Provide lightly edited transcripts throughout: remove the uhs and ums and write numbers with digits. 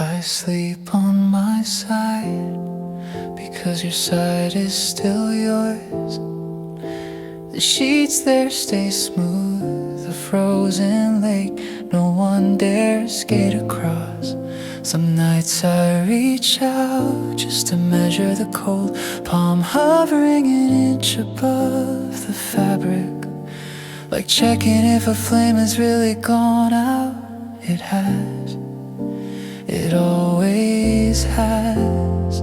I sleep on my side because your side is still yours. The sheets there stay smooth, a frozen lake no one dares skate across. Some nights I reach out just to measure the cold, palm hovering an inch above the fabric, like checking if a flame has really gone out. It has, it always has.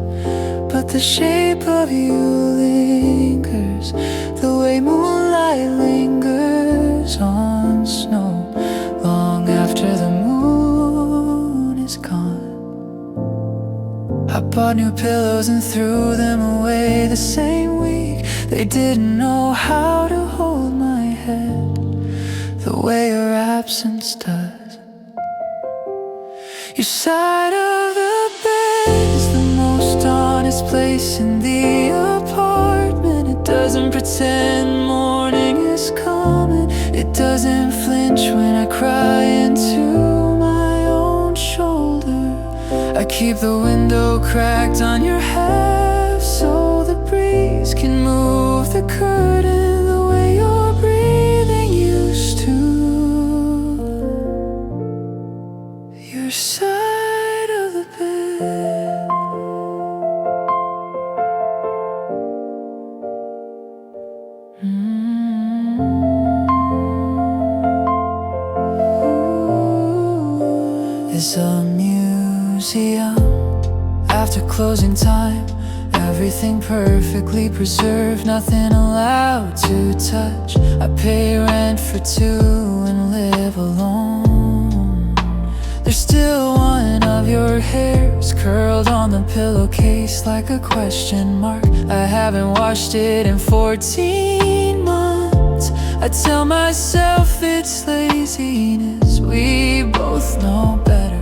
But the shape of you lingers, the way moonlight lingers on snow long after the moon is gone. I bought new pillows and threw them away the same week. They didn't know how to hold my head the way your absence does. Your side of the bed is the most honest place in the apartment. It doesn't pretend morning is coming. It doesn't flinch when I cry into my own shoulder. I keep the window cracked on your half so the breeze can move the curtain the way your breathing used to. Your side of the bed. Is a museum after closing time. Everything perfectly preserved, nothing allowed to touch. I pay rent for two and live alone. There's still one of your hairs curled on the pillowcase like a question mark. I haven't washed it in 14 months. I tell myself it's laziness, we both know better.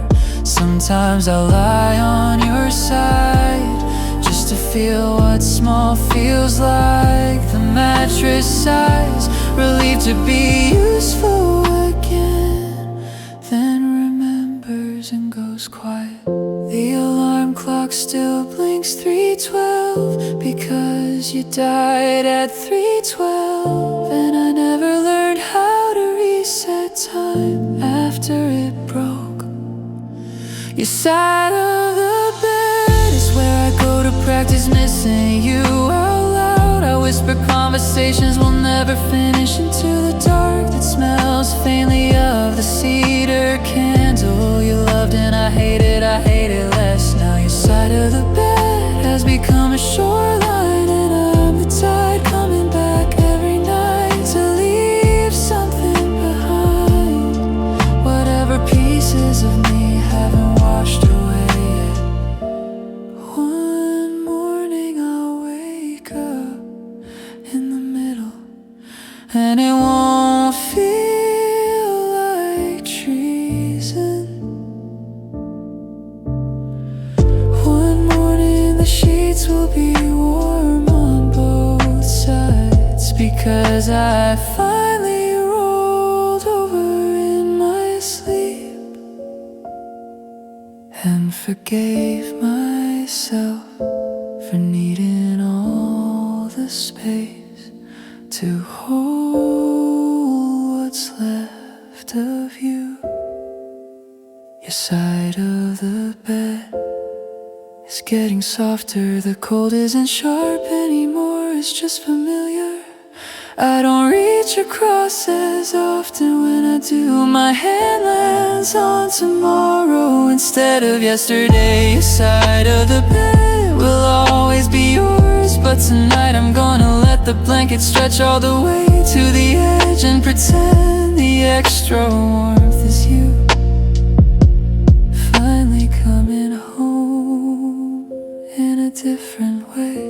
Sometimes I lie on your side just to feel what small feels like. The mattress sighs, relieved to be useful again, then remembers and goes quiet. The alarm clock still blinks 3:12 because you died at 3:12, and I never learned how to reset time after it broke. Your side of the bed is where I go to practice missing you out loud. I whisper conversations we'll never finish into the dark that smells faintly of the cedar candle you loved and I hate it less. Now your side of the bed has become a shoreline, and I'm the tide coming back every night to leave something behind. Whatever pieces of me haven't washed away yet. One morning I'll wake up in the middle, and it won't feel like treason. One morning the sheets will be warm on both sides because I finally rolled over in my sleep and forgave myself for needing all the space to hold what's left of you. Your side of the bed is getting softer. The cold isn't sharp anymore, it's just familiar. I don't reach across as often when I do. My hand lands on tomorrow instead of yesterday. Your side of the bed will always be yours, but tonight I'm gonna let the blanket stretch all the way to the edge and pretend the extra warmth is you finally coming home in a different way.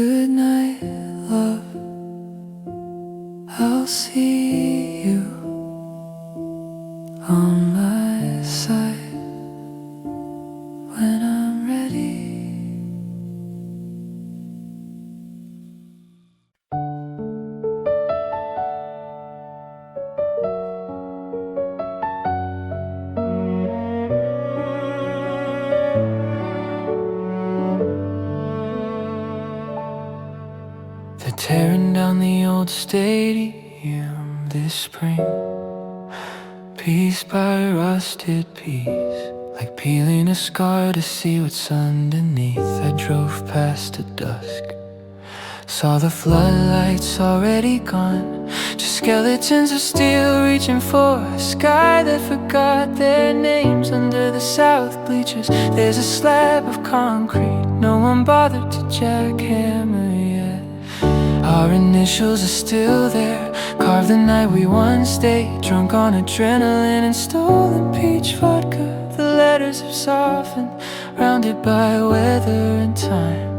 Good night, love. I'll see you on my side when I'm ready. old stadium this spring, piece by rusted piece, like peeling a scar to see what's underneath. I drove past at dusk, saw the floodlights already gone, just skeletons of steel reaching for a sky that forgot their names. Under the south bleachers there's a slab of concrete no one bothered to jackhammer yet. Our initials are still there, carved the night we once stayed, drunk on adrenaline and stolen peach vodka. The letters have softened, rounded by weather and time,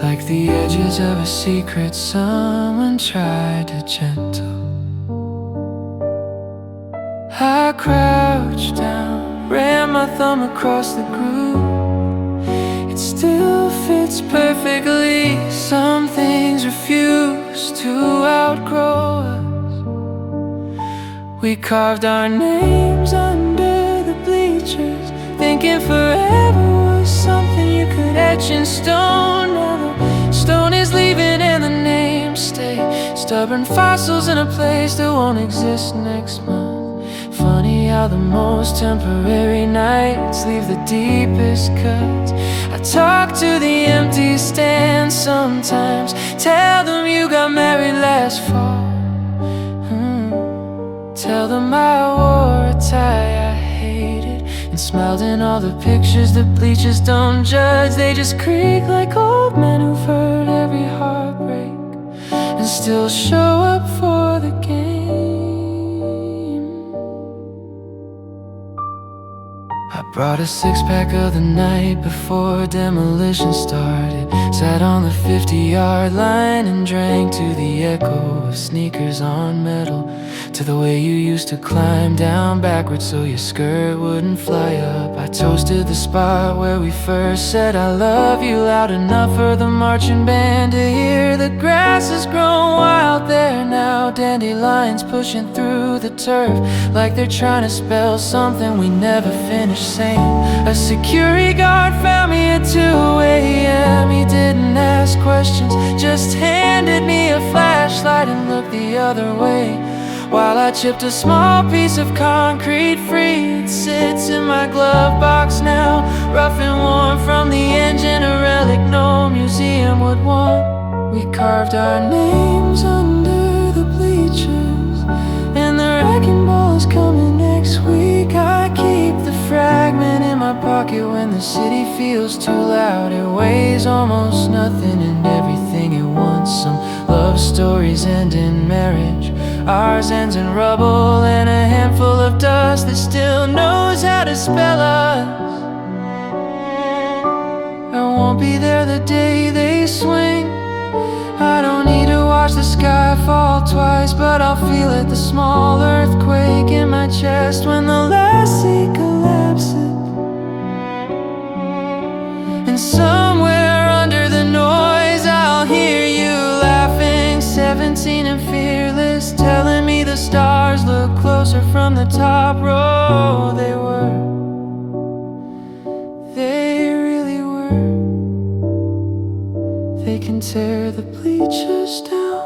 like the edges of a secret someone tried to gentle. I crouched down, ran my thumb across the groove. It still fits perfectly. Some things refuse to outgrow us. We carved our names under the bleachers, thinking forever was something you could etch in stone. Now the stone is leaving and the names stay, stubborn fossils in a place that won't exist next month. Funny how the most temporary nights leave the deepest cuts. I talk to the empty stands sometimes, tell them you got married last fall. Tell them I wore a tie I hated and smiled in all the pictures. The bleachers don't judge, they just creak like old men who've heard every heartbreak and still show up for the game. I brought a six-pack of the night before demolition started, sat on the 50-yard line and drank to the echo of sneakers on metal, to the way you used to climb down backwards so your skirt wouldn't fly up. I toasted the spot where we first said I love you loud enough for the marching band to hear. The grass has grown wild there now, dandelions pushing through the turf like they're trying to spell something we never finished saying. A security guard found me at 2 a.m. He didn't ask questions, just handed me a flashlight and looked the other way, while I chipped a small piece of concrete free. It sits in my glove box now, rough and worn from the engine, a relic no museum would want. We carved our names under the bleachers, and the wrecking ball is coming next week. I keep the fragment in my pocket when the city feels too loud. It weighs almost nothing and everything it wants. Some love stories end in marriage, ours ends in rubble and a handful of dust that still knows how to spell us. I won't be there the day they swing. I don't need to watch the sky fall twice, but I'll feel it, the small earthquake in my chest when the last sea collapses. And somewhere under the noise I'll hear you laughing, 17 and fearless, telling me the stars look closer from the top row. They were, they really were. They can tear the bleachers down,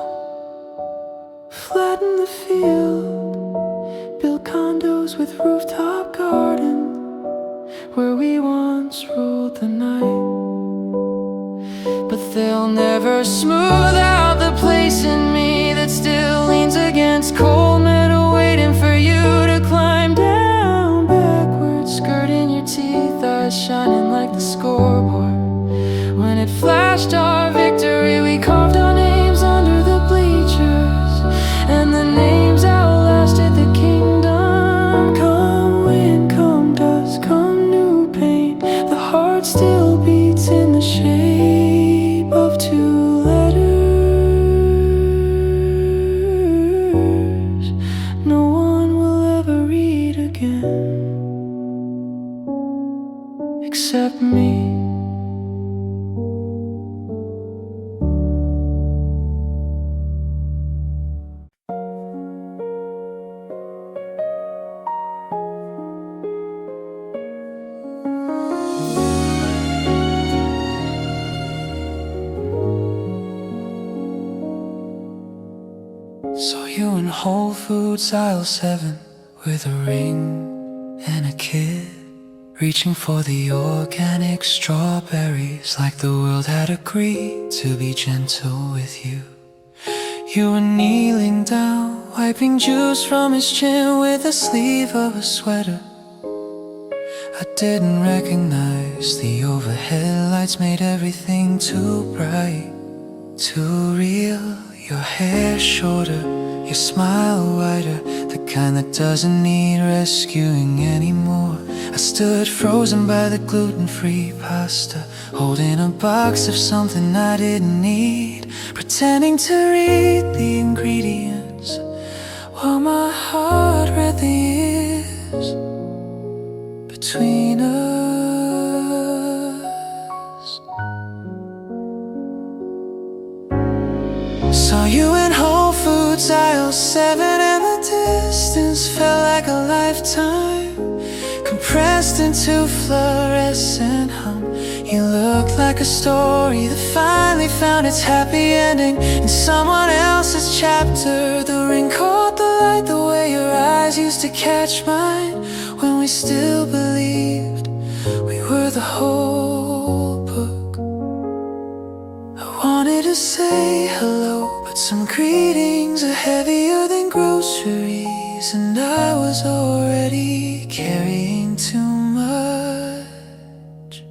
flatten the field, build condos with rooftop gardens where we once ruled the night. But they'll never smooth out the place in me that still leans against cold metal, waiting for you to climb down backwards, skirt in your teeth, eyes shining like the scoreboard. When it flashed our victory, we carved our names under the bleachers, and the names outlasted the kingdom. Come wind, come dust, come new paint, the heart still beats in the shape of 2 letters no one will ever read again except me. Whole Foods aisle 7 with a ring and a kid, reaching for the organic strawberries, like the world had agreed to be gentle with you. You were kneeling down, wiping juice from his chin with the sleeve of a sweater. I didn't recognize the overhead lights, made everything too bright, too real. Your hair shorter, your smile wider, the kind that doesn't need rescuing anymore. I stood frozen by the gluten-free pasta, holding a box of something I didn't need, pretending to read the ingredients while my heart read the years between us. Saw you in Whole Foods aisle 7, and the distance felt like a lifetime, compressed into fluorescent hum. You looked like a story that finally found its happy ending in someone else's chapter. The ring caught the light the way your eyes used to catch mine, when we still believed we were the whole book. I wanted to say hello, but some greetings are heavier than groceries, and I was already carrying too much.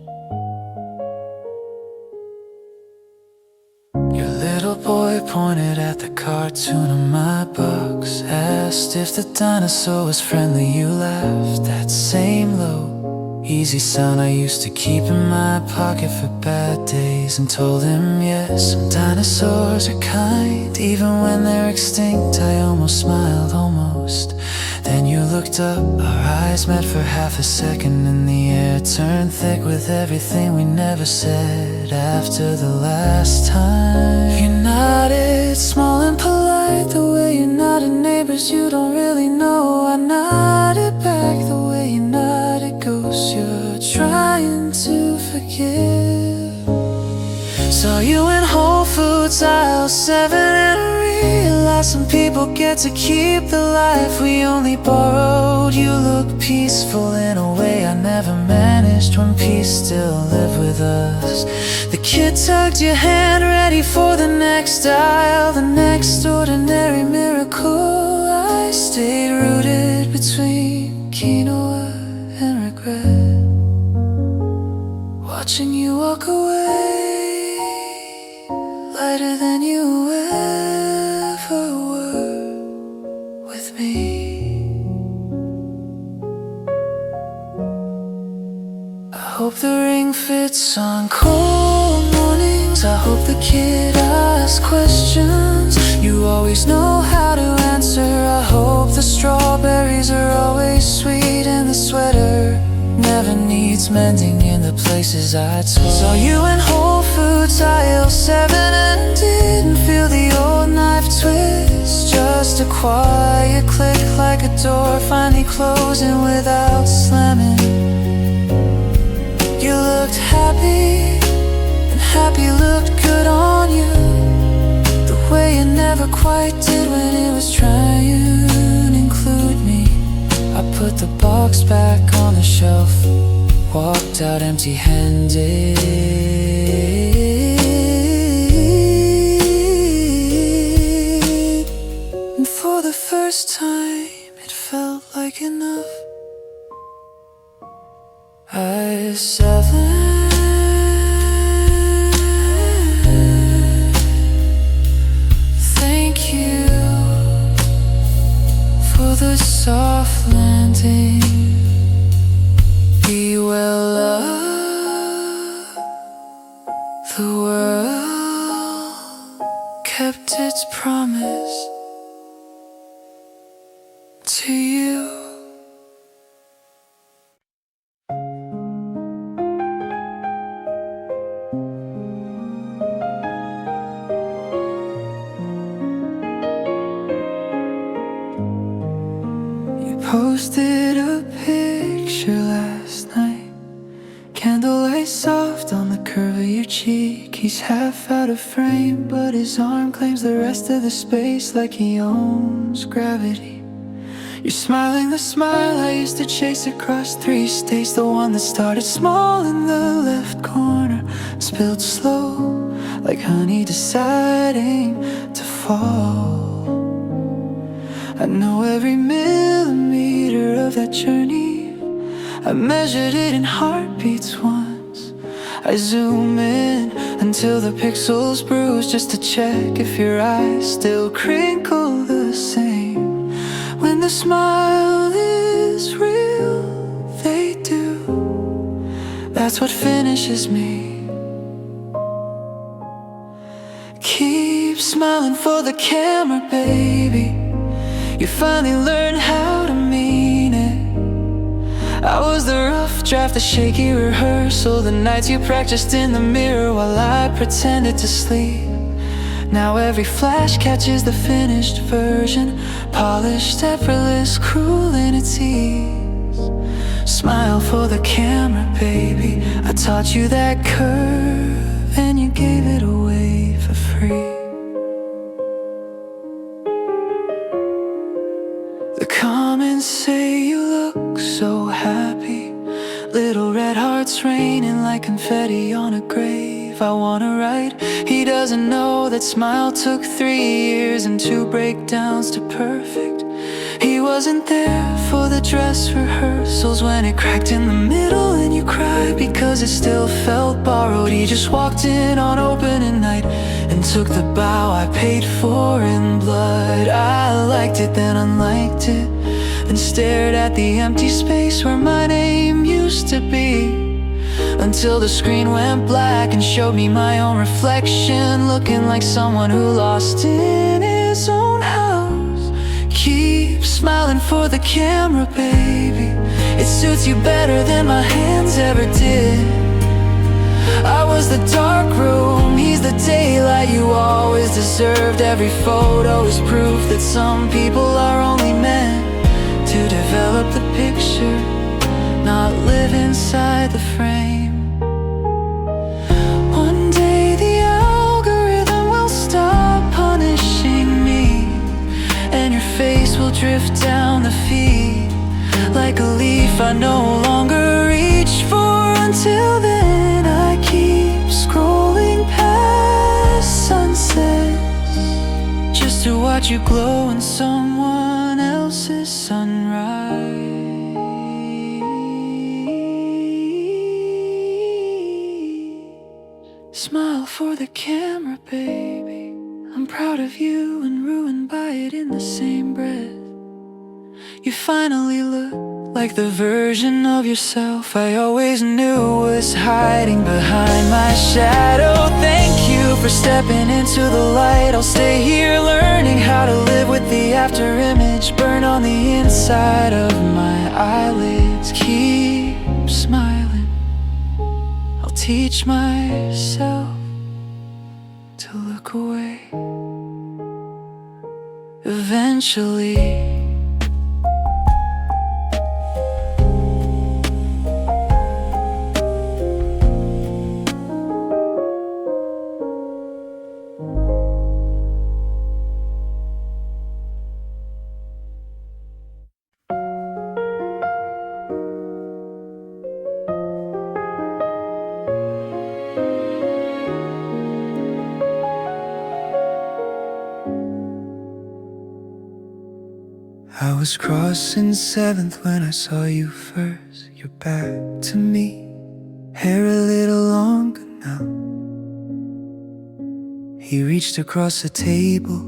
Your little boy pointed at the cartoon on my box, asked if the dinosaur was friendly. You laughed, that same low, easy sound I used to keep in my pocket for bad days, and told him yes, some dinosaurs are kind, even when they're extinct. I almost smiled, almost. Then you looked up, our eyes met for half a second, and the air turned thick with everything we never said after the last time. You nodded, small and polite, the way you nodded neighbors you don't really know. I nodded back the way you nodded ghosts you're trying to forgive. Saw you in Whole Foods aisle 7, and I realized some people get to keep the life we only borrowed. You look peaceful in a way I never managed, when peace still lived with us. The kid tugged your hand, ready for the next aisle, the next ordinary miracle. I stayed rooted between quinoa and regret, watching you walk away, lighter than you ever were with me. I hope the ring fits on cold mornings, I hope the kid asks questions you always know how to answer. I hope the strawberries are always sweet, and the sweater never needs mending in the places I told. Saw you in Whole Foods aisle 7, and didn't feel the old knife twist, just a quiet click, like a door finally closing without slamming. You looked happy, and happy looked good on you, the way you never quite did when it was trying to include me. I put the box back on the shelf, walked out empty-handed, and for the first time it felt like enough. I 7, thank you for the soft landing. Be well loved, the world kept its promise to you. Posted a picture last night, candlelight soft on the curve of your cheek. He's half out of frame, but his arm claims the rest of the space like he owns gravity. You're smiling the smile I used to chase across 3 states, the one that started small in the left corner, spilled slow like honey deciding to fall. I know every millimeter of that journey. I measured it in heartbeats once. I zoom in until the pixels bruise, just to check if your eyes still crinkle the same. When the smile is real, they do. That's what finishes me. Keep smiling for the camera, baby. You finally learned how to mean it. I was the rough draft, the shaky rehearsal, the nights you practiced in the mirror while I pretended to sleep. Now every flash catches the finished version, polished, effortless, cruel in its ease. Smile for the camera, baby. I taught you that curve and you gave it away for free. The comments say you look so happy, little red hearts raining like confetti on a grave. I wanna write, he doesn't know that smile took 3 years and 2 breakdowns to perfect. He wasn't there for the dress rehearsals when it cracked in the middle and you cried because it still felt borrowed. He just walked in on opening night and took the bow I paid for in blood. I liked it, then unliked it, and stared at the empty space where my name used to be, until the screen went black and showed me my own reflection, looking like someone who lost in his own house. Keep smiling for the camera, baby. It suits you better than my hands ever did. I was the dark room, he's the daylight you always deserved. Every photo is proof that some people are only meant to develop the picture, not live inside the frame. One day the algorithm will stop punishing me, and your face will drift down the feed like a leaf I no longer reach for. Until then I keep scrolling past sunsets, just to watch you glow in someone else's sunrise. Smile for the camera, baby. I'm proud of you and ruined by it in the same breath. You finally look like the version of yourself I always knew was hiding behind my shadow. Thank you for stepping into the light. I'll stay here learning how to live with the after image burn on the inside of my eyelids. Keep smiling, I'll teach myself to look away eventually. I was crossing 7th when I saw you first. You're back to me, hair a little longer now. He reached across the table,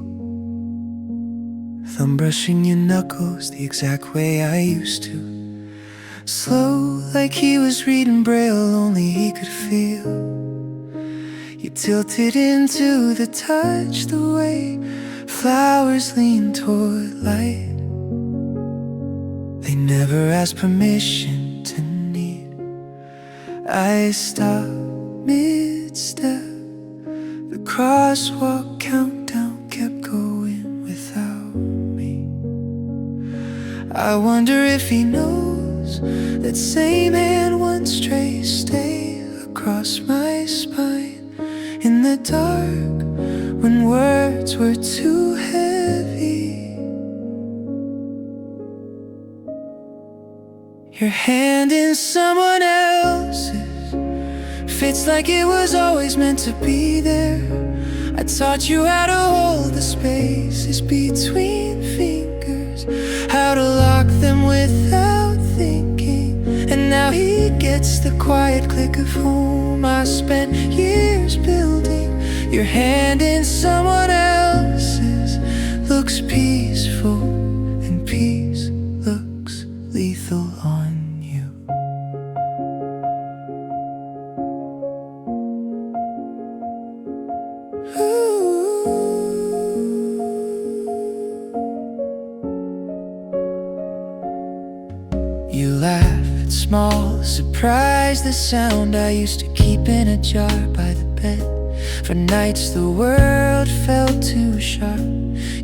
thumb brushing your knuckles the exact way I used to. Slow like he was reading Braille, only he could feel. You tilted into the touch, the way flowers lean toward light. They never asked permission to need. I stopped mid-step. The crosswalk countdown kept going without me. I wonder if he knows that same hand once traced a across my spine in the dark when words were too heavy. Your hand in someone else's fits like it was always meant to be there. I taught you how to hold the spaces between fingers, how to lock them without thinking. And now he gets the quiet click of home I spent years building. Your hand in someone else's looks peaceful, and peace looks lethal on you. You laugh at small surprise, the sound I used to keep in a jar by the bed. For nights the world felt too sharp.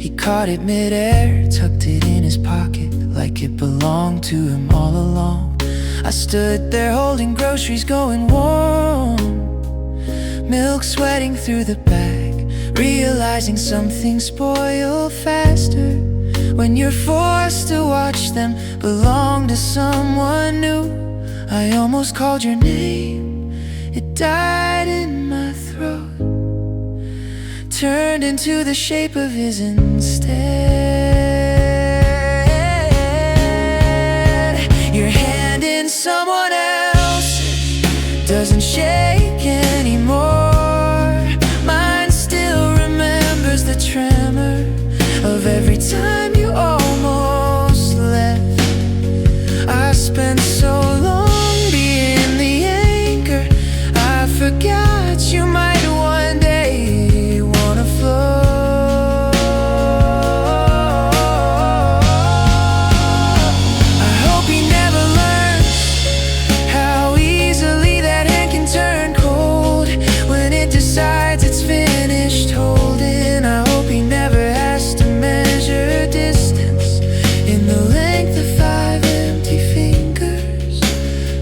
He caught it midair, tucked it in his pocket like it belonged to him all along. I stood there holding groceries going warm, milk sweating through the bag, realizing some things spoil faster when you're forced to watch them belong to someone new. I almost called your name, it died in my throat, turned into the shape of his instead. Your hand in someone else's doesn't shake anymore. Mine still remembers the tremor of every time you almost left. I spent so long being the anchor, I forgot you might one day wanna float. I hope he never learns how easily that hand can turn cold when it decides it's finished holding. I hope he never has to measure distance in the length of 5 empty fingers.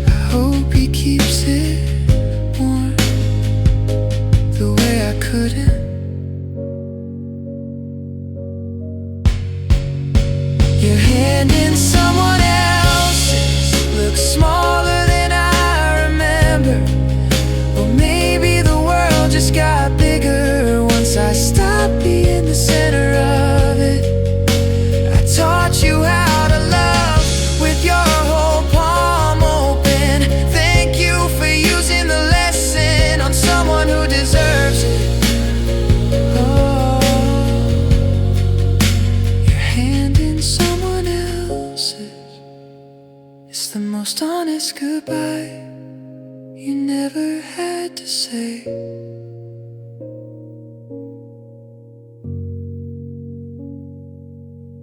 I hope he keeps it warm the way I couldn't. Your hand in someone else's looks smaller than I remember. Or maybe the world just got bigger once I stopped being the center of it. I taught you how to love with your whole palm open. Thank you for using the lesson on someone who deserves it. Oh, your hand in someone else's, it's the most honest goodbye you never had to say.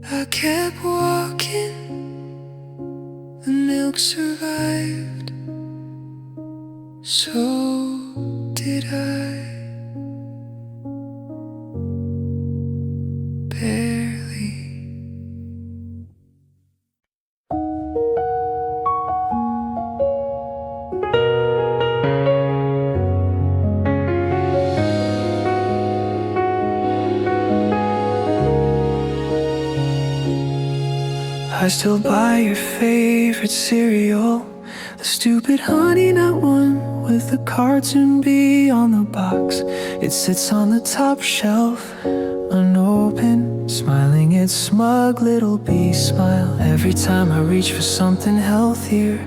I kept walking, the milk survived, so did I. Barely. I still buy your favorite cereal, the stupid Honey Nut one with the cartoon bee on the box. It sits on the top shelf, unopened, smiling its smug little bee smile. Every time I reach for something healthier,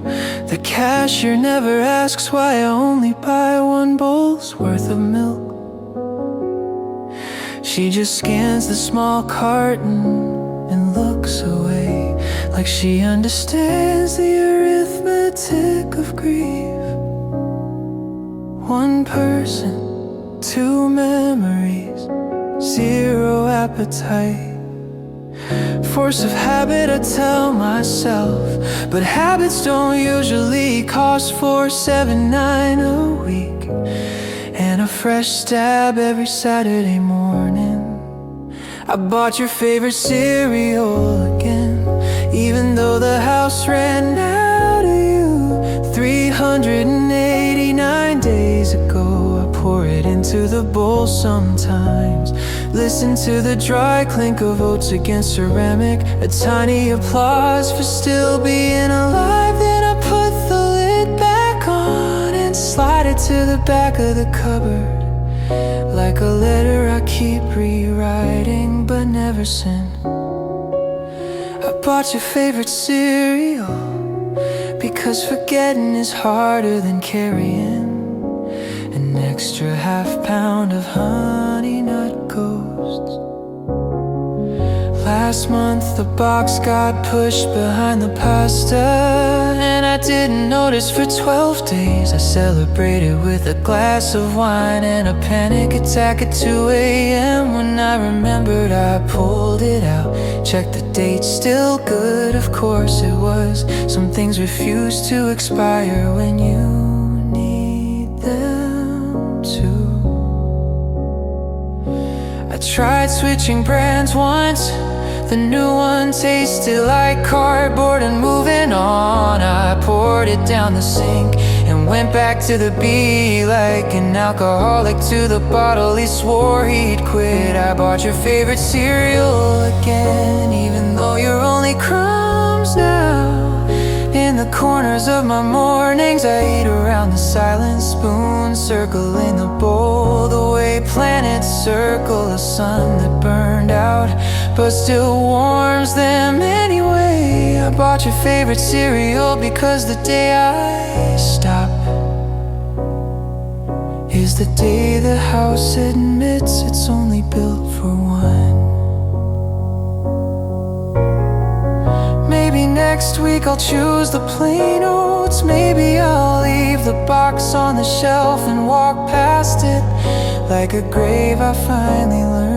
the cashier never asks why I only buy 1 bowl's worth of milk. She just scans the small carton and looks away, like she understands the arithmetic of grief. 1 person, 2 memories, 0 appetite. Force of habit, I tell myself, but habits don't usually cost $4.79 a week, and a fresh stab every Saturday morning. I bought your favorite cereal again, even though the house ran out of you. 389 days to the bowl sometimes. Listen to the dry clink of oats against ceramic. A tiny applause for still being alive. Then I put the lid back on and slide it to the back of the cupboard, like a letter I keep rewriting but never send. I bought your favorite cereal because forgetting is harder than carrying an extra half-pound of Honey Nut Ghosts. Last month the box got pushed behind the pasta, and I didn't notice for 12 days. I celebrated with a glass of wine and a panic attack at 2 a.m. When I remembered, I pulled it out, checked the date, still good, of course it was. Some things refuse to expire when you need them to. I tried switching brands once. The new one tasted like cardboard, and moving on, I poured it down the sink and went back to the B like an alcoholic to the bottle. He swore he'd quit. I bought your favorite cereal again, even though you're only crumbs now. In the corners of my mornings, I eat around the silent spoon, circling the bowl the way planets circle a sun that burned out but still warms them anyway. I bought your favorite cereal because the day I stop is the day the house admits it's only built for one. Maybe next week I'll choose the plain oats. Maybe I'll leave the box on the shelf and walk past it like a grave I finally learned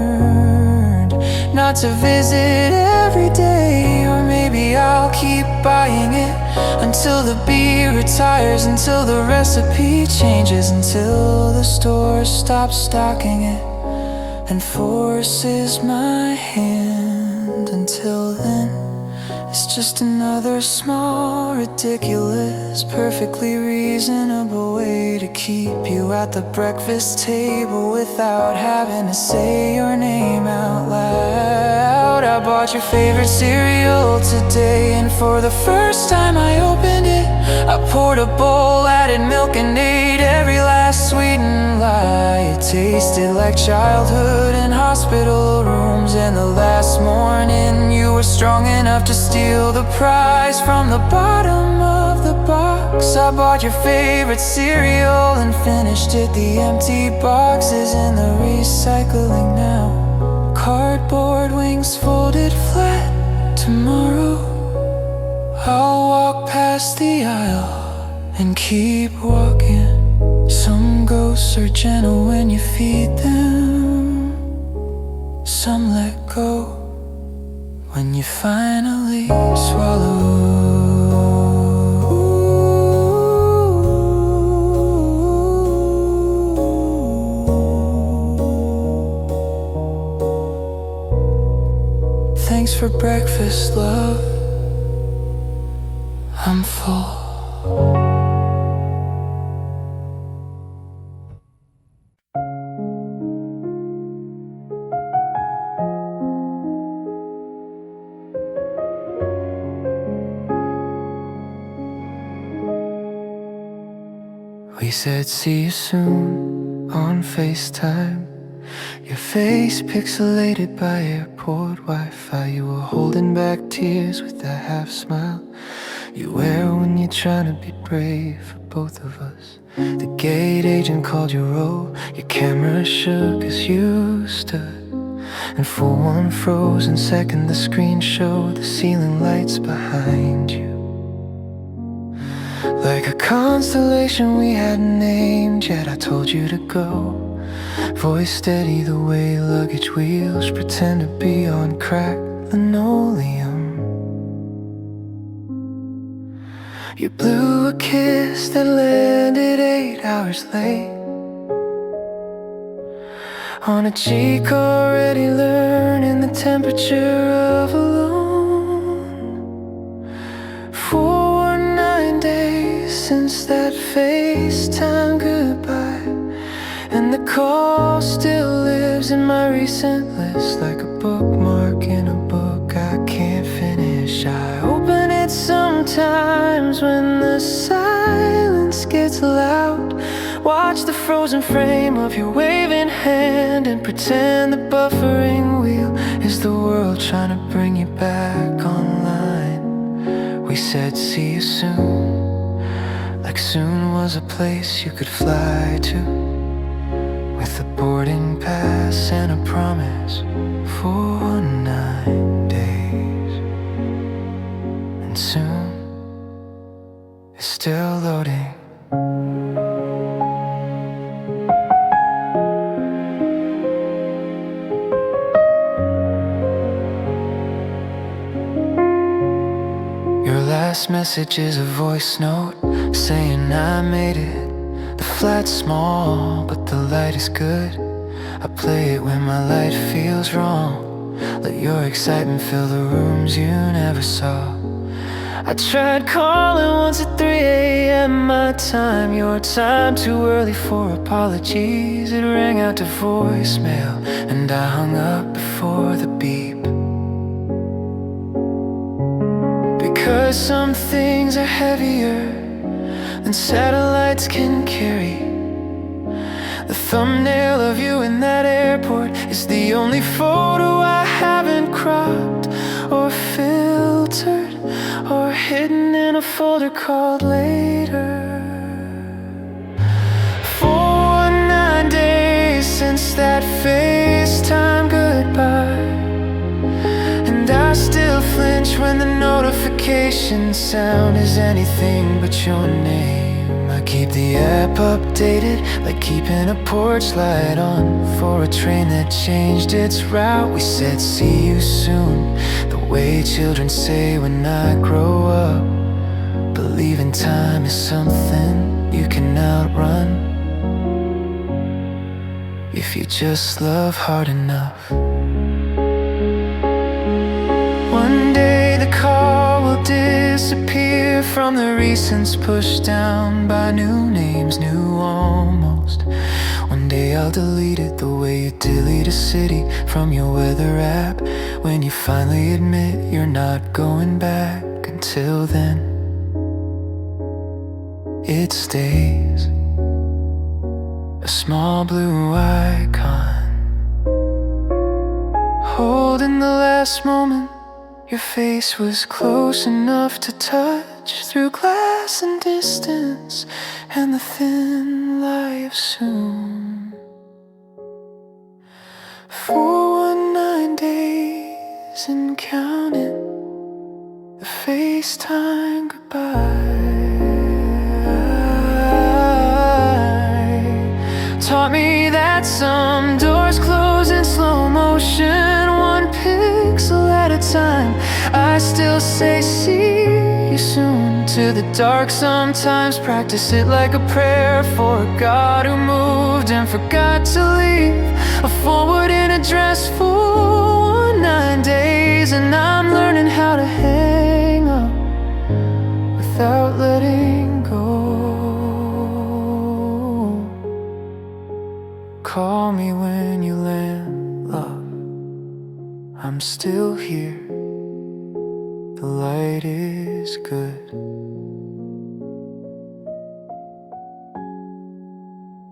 not to visit every day. Or maybe I'll keep buying it until the bee retires, until the recipe changes, until the store stops stocking it and forces my hand. Until then, it's just another small, ridiculous, perfectly reasonable way to keep you at the breakfast table without having to say your name out loud. I bought your favorite cereal today, and for the first time I opened it, I poured a bowl, added milk, and ate every last sweetened lie. It tasted like childhood in hospital rooms, and the last morning you were strong enough to steal the prize from the bottom of the box. I bought your favorite cereal and finished it. The empty box is in the recycling now. Cardboard wings folded flat. Tomorrow I'll walk past the aisle and keep walking. Some ghosts are gentle when you feed them. Some let go when you finally swallow. Thanks for breakfast, love. I'm full. We said see you soon on FaceTime. Your face pixelated by airport Wi-Fi. You were holding back tears with that half smile you wear when you're trying to be brave for both of us. The gate agent called your roll. Your camera shook as you stood, and for one frozen second the screen showed the ceiling lights behind you. Like a constellation we hadn't named yet, I told you to go. Voice steady the way luggage wheels pretend to be on cracked linoleum. You blew a kiss that landed 8 hours late on a cheek already learning the temperature of alone. 4 or 9 days since that FaceTime goodbye, and the call still lives in my recent list, like a bookmark in a book I can't finish. I open it sometimes when the silence gets loud. Watch the frozen frame of your waving hand and pretend the buffering wheel is the world trying to bring you back online. We said see you soon, like soon was a place you could fly to, with a boarding pass and a promise for 9 days. And soon is still loading. Your last message is a voice note saying I made it. The flat's small, but the light is good. I play it when my light feels wrong. Let your excitement fill the rooms you never saw. I tried calling once at 3 a.m. my time, your time, too early for apologies. It rang out to voicemail, and I hung up before the beep. Because some things are heavier than satellites can carry. The thumbnail of you in that airport is the only photo I haven't cropped or filtered or hidden in a folder called later. For 9 days since that FaceTime goodbye, and I still flinch when the notification sound is anything but your name. I keep the app updated, like keeping a porch light on for a train that changed its route. We said see you soon, the way children say when I grow up. Believing time is something you can outrun if you just love hard enough. One day the call will disappear from the recents, pushed down by new names, new almost. One day I'll delete it the way you delete a city from your weather app, when you finally admit you're not going back. Until then, it stays a small blue icon, holding the last moment your face was close enough to touch, through glass and distance and the thin lie of soon. For 9 days and counting, the FaceTime goodbye taught me that some doors close in slow motion, one pixel at a time. I still say see you soon to the dark sometimes, practice it like a prayer for a God who moved and forgot to leave a forwarding address for 9 days. And I'm learning how to hang up without letting go. Call me when you land, love, I'm still here. The light is good.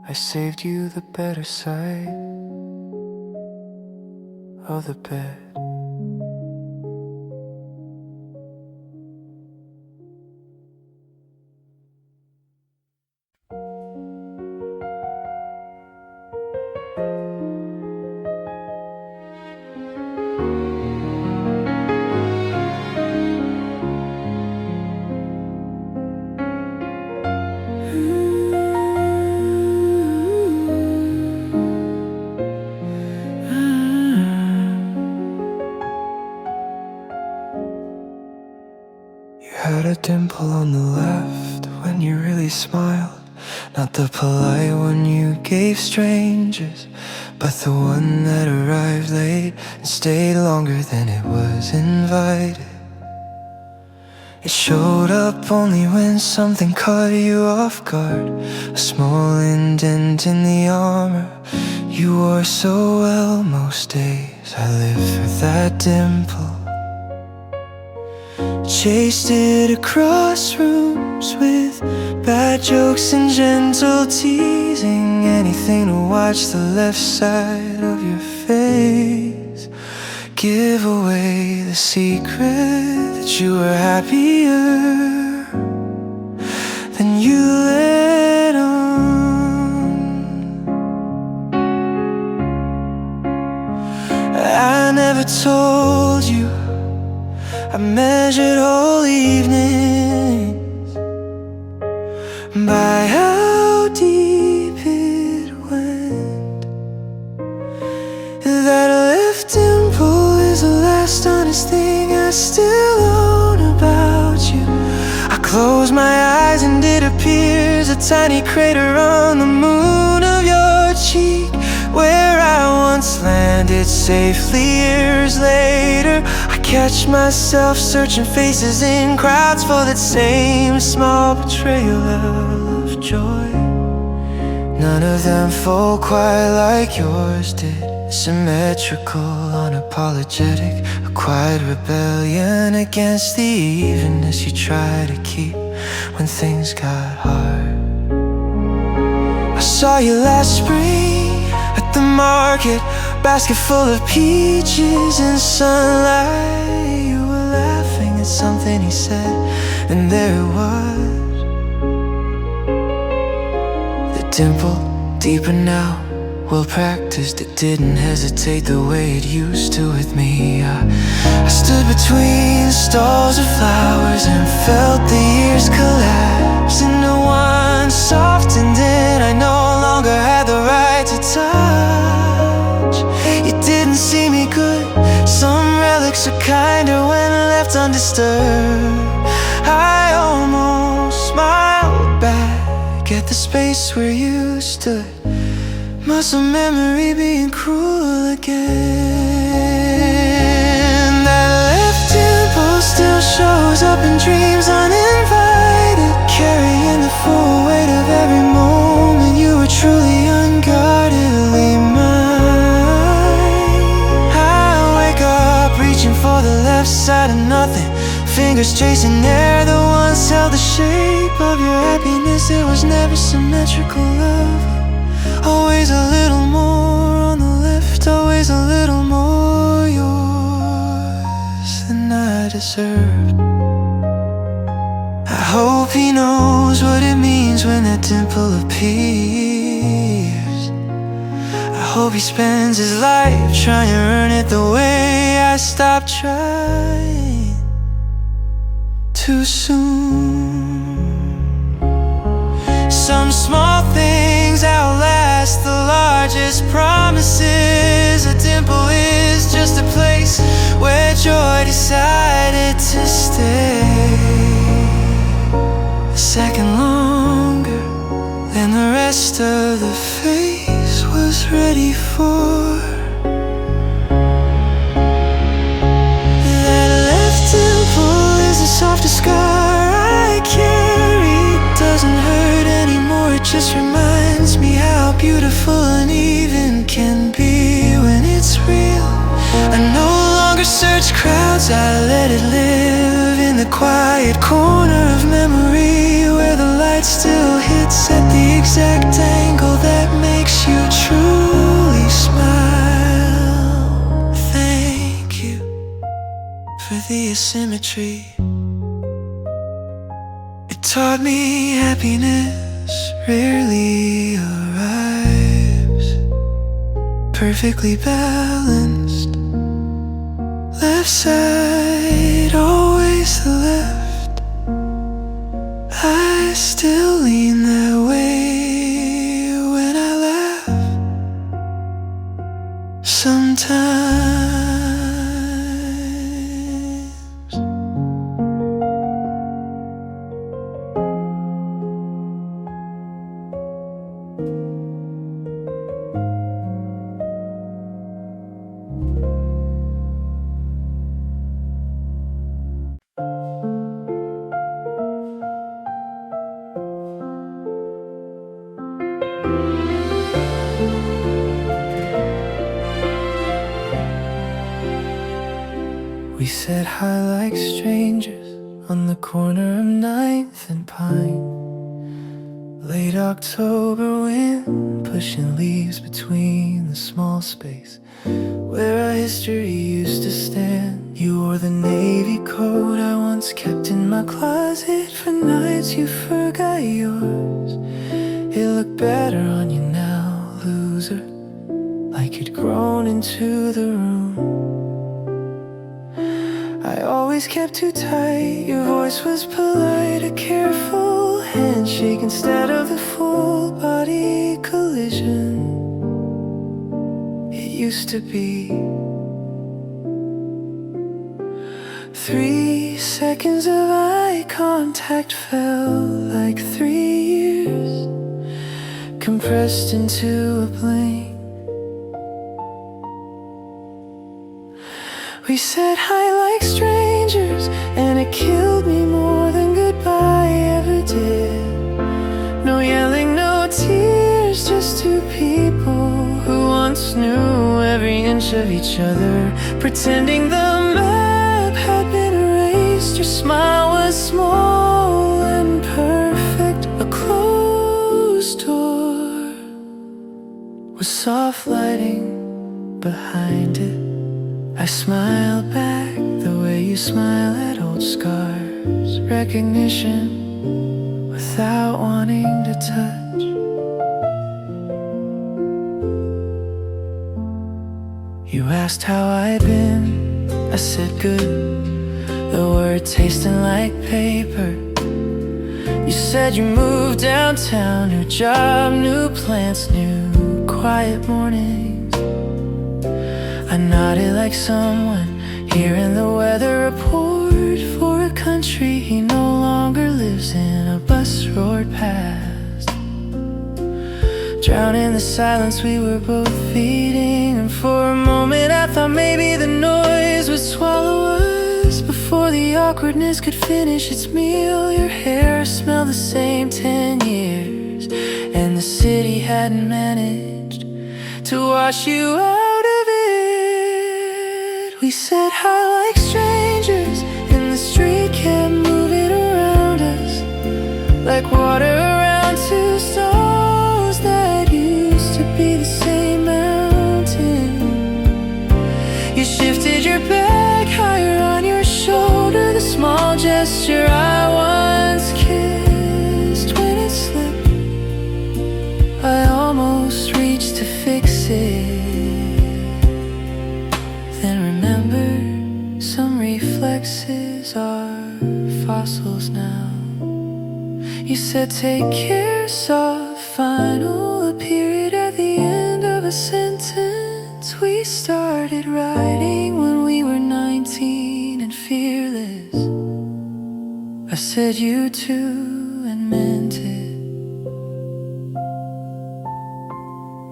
I saved you the better side of the bed. Had a dimple on the left when you really smiled, not the polite one you gave strangers, but the one that arrived late and stayed longer than it was invited. It showed up only when something caught you off guard. A small indent in the armor you wore so well most days. I lived for that dimple, chased it across rooms with bad jokes and gentle teasing. Anything to watch the left side of your face, give away the secret that you were happier than you let on. I never told you I measured whole evenings by how deep it went. That left dimple is the last honest thing I still own about you. I close my eyes and it appears a tiny crater on the moon of your cheek, where I once landed safely years later. I catch myself searching faces in crowds for that same small betrayal of joy. None of them fall quite like yours did. Symmetrical, unapologetic, a quiet rebellion against the evenness you try to keep when things got hard. I saw you last spring at the market, basket full of peaches in sunlight. You were laughing at something he said, and there it was. The dimple, deeper now, well practiced. It didn't hesitate the way it used to with me. I stood between stalls of flowers and felt the years collapse into one soft indent I no longer had the right to touch. You didn't see me good. Some relics are kinder when left undisturbed. I almost smiled back at the space where you stood. Muscle memory being cruel again. That left dimple still shows up in dreams uninvited, carrying the full weight of every moment you were truly unguardedly mine. I wake up reaching for the left side of nothing, fingers chasing air that once held the shape of your happiness. It was never symmetrical love, always a little more on the left, always a little more yours than I deserved. I hope he knows what it means when that dimple appears. I hope he spends his life trying to earn it the way I stopped trying too soon. Some small things outlast the largest promises. A dimple is just a place where joy decided to stay a second longer than the rest of the face was ready for. That left dimple is the softest scar I carry. Doesn't hurt anymore, it just reminds me how beautiful uneven can be when it's real. I no longer search crowds, I let it live in the quiet corner of memory, where the light still hits at the exact angle that makes you truly smile. Thank you for the asymmetry. It taught me happiness rarely arrives perfectly balanced. Left side, always the left. I still lean that way when I laugh sometimes. We said hi like strangers on the corner of 9th and Pine. Late October wind pushing leaves between the small space where our history used to stand. You wore the navy coat I once kept in my closet for nights you forgot yours. It looked better on you now, loser, like you'd grown into the room. I always kept too tight, your voice was polite, a careful handshake instead of the full body collision it used to be. 3 seconds of eye contact felt like 3 years compressed into a blink. We said hi like strangers, and it killed me more than goodbye ever did. No yelling, no tears, just two people who once knew every inch of each other, pretending the map had been erased. Your smile was small and perfect. A closed door with soft lighting behind it. I smiled back the way you smile at old scars, recognition without wanting to touch. You asked how I'd been, I said good, the word tasting like paper. You said you moved downtown, new job, new plants, new quiet mornings. I nodded like someone hearing the weather report for a country he no longer lives in. A bus roared past, drowning in the silence we were both feeding. And for a moment I thought maybe the noise would swallow us before the awkwardness could finish its meal. Your hair smelled the same 10 years, and the city hadn't managed to wash you out of it. We said hi like strangers, and the street kept moving around us like water around two stones that used to be the same mountain. You shifted your bag higher on your shoulder, the small gesture I once kissed. When it slipped, I almost reached to fix it. Some reflexes are fossils now. You said take care, soft final, a period at the end of a sentence. We started writing when we were 19 and fearless. I said you too and meant it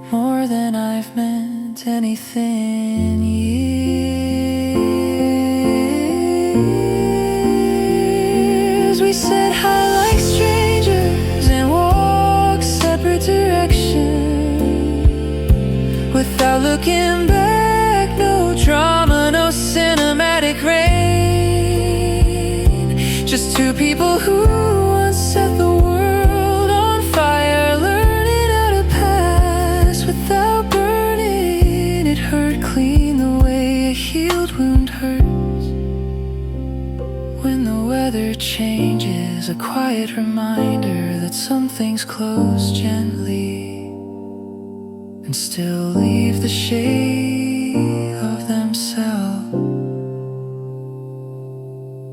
more than I've meant anything. We said hi like strangers and walked separate directions without looking back. No drama, no cinematic rain, just two people who once set the world on fire, learning how to pass without burning. It hurt clean the way a healed wound hurts. When the weather changes, a quiet reminder that some things close gently and still leave the shade of themselves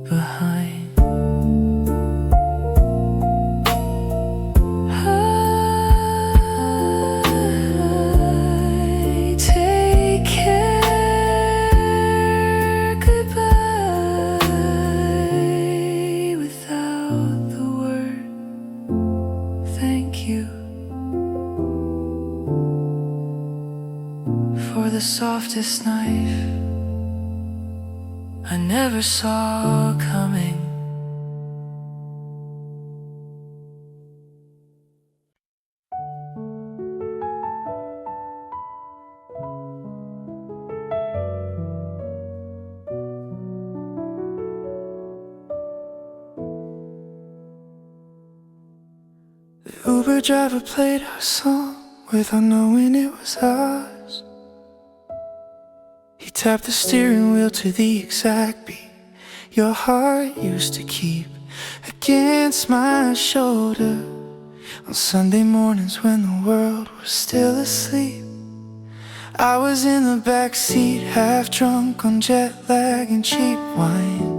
behind. Take care, goodbye, without the word thank you, for the softest knife I never saw coming. Uber driver played our song without knowing it was ours. He tapped the steering wheel to the exact beat your heart used to keep against my shoulder on Sunday mornings when the world was still asleep. I was in the back seat, half drunk on jet lag and cheap wine,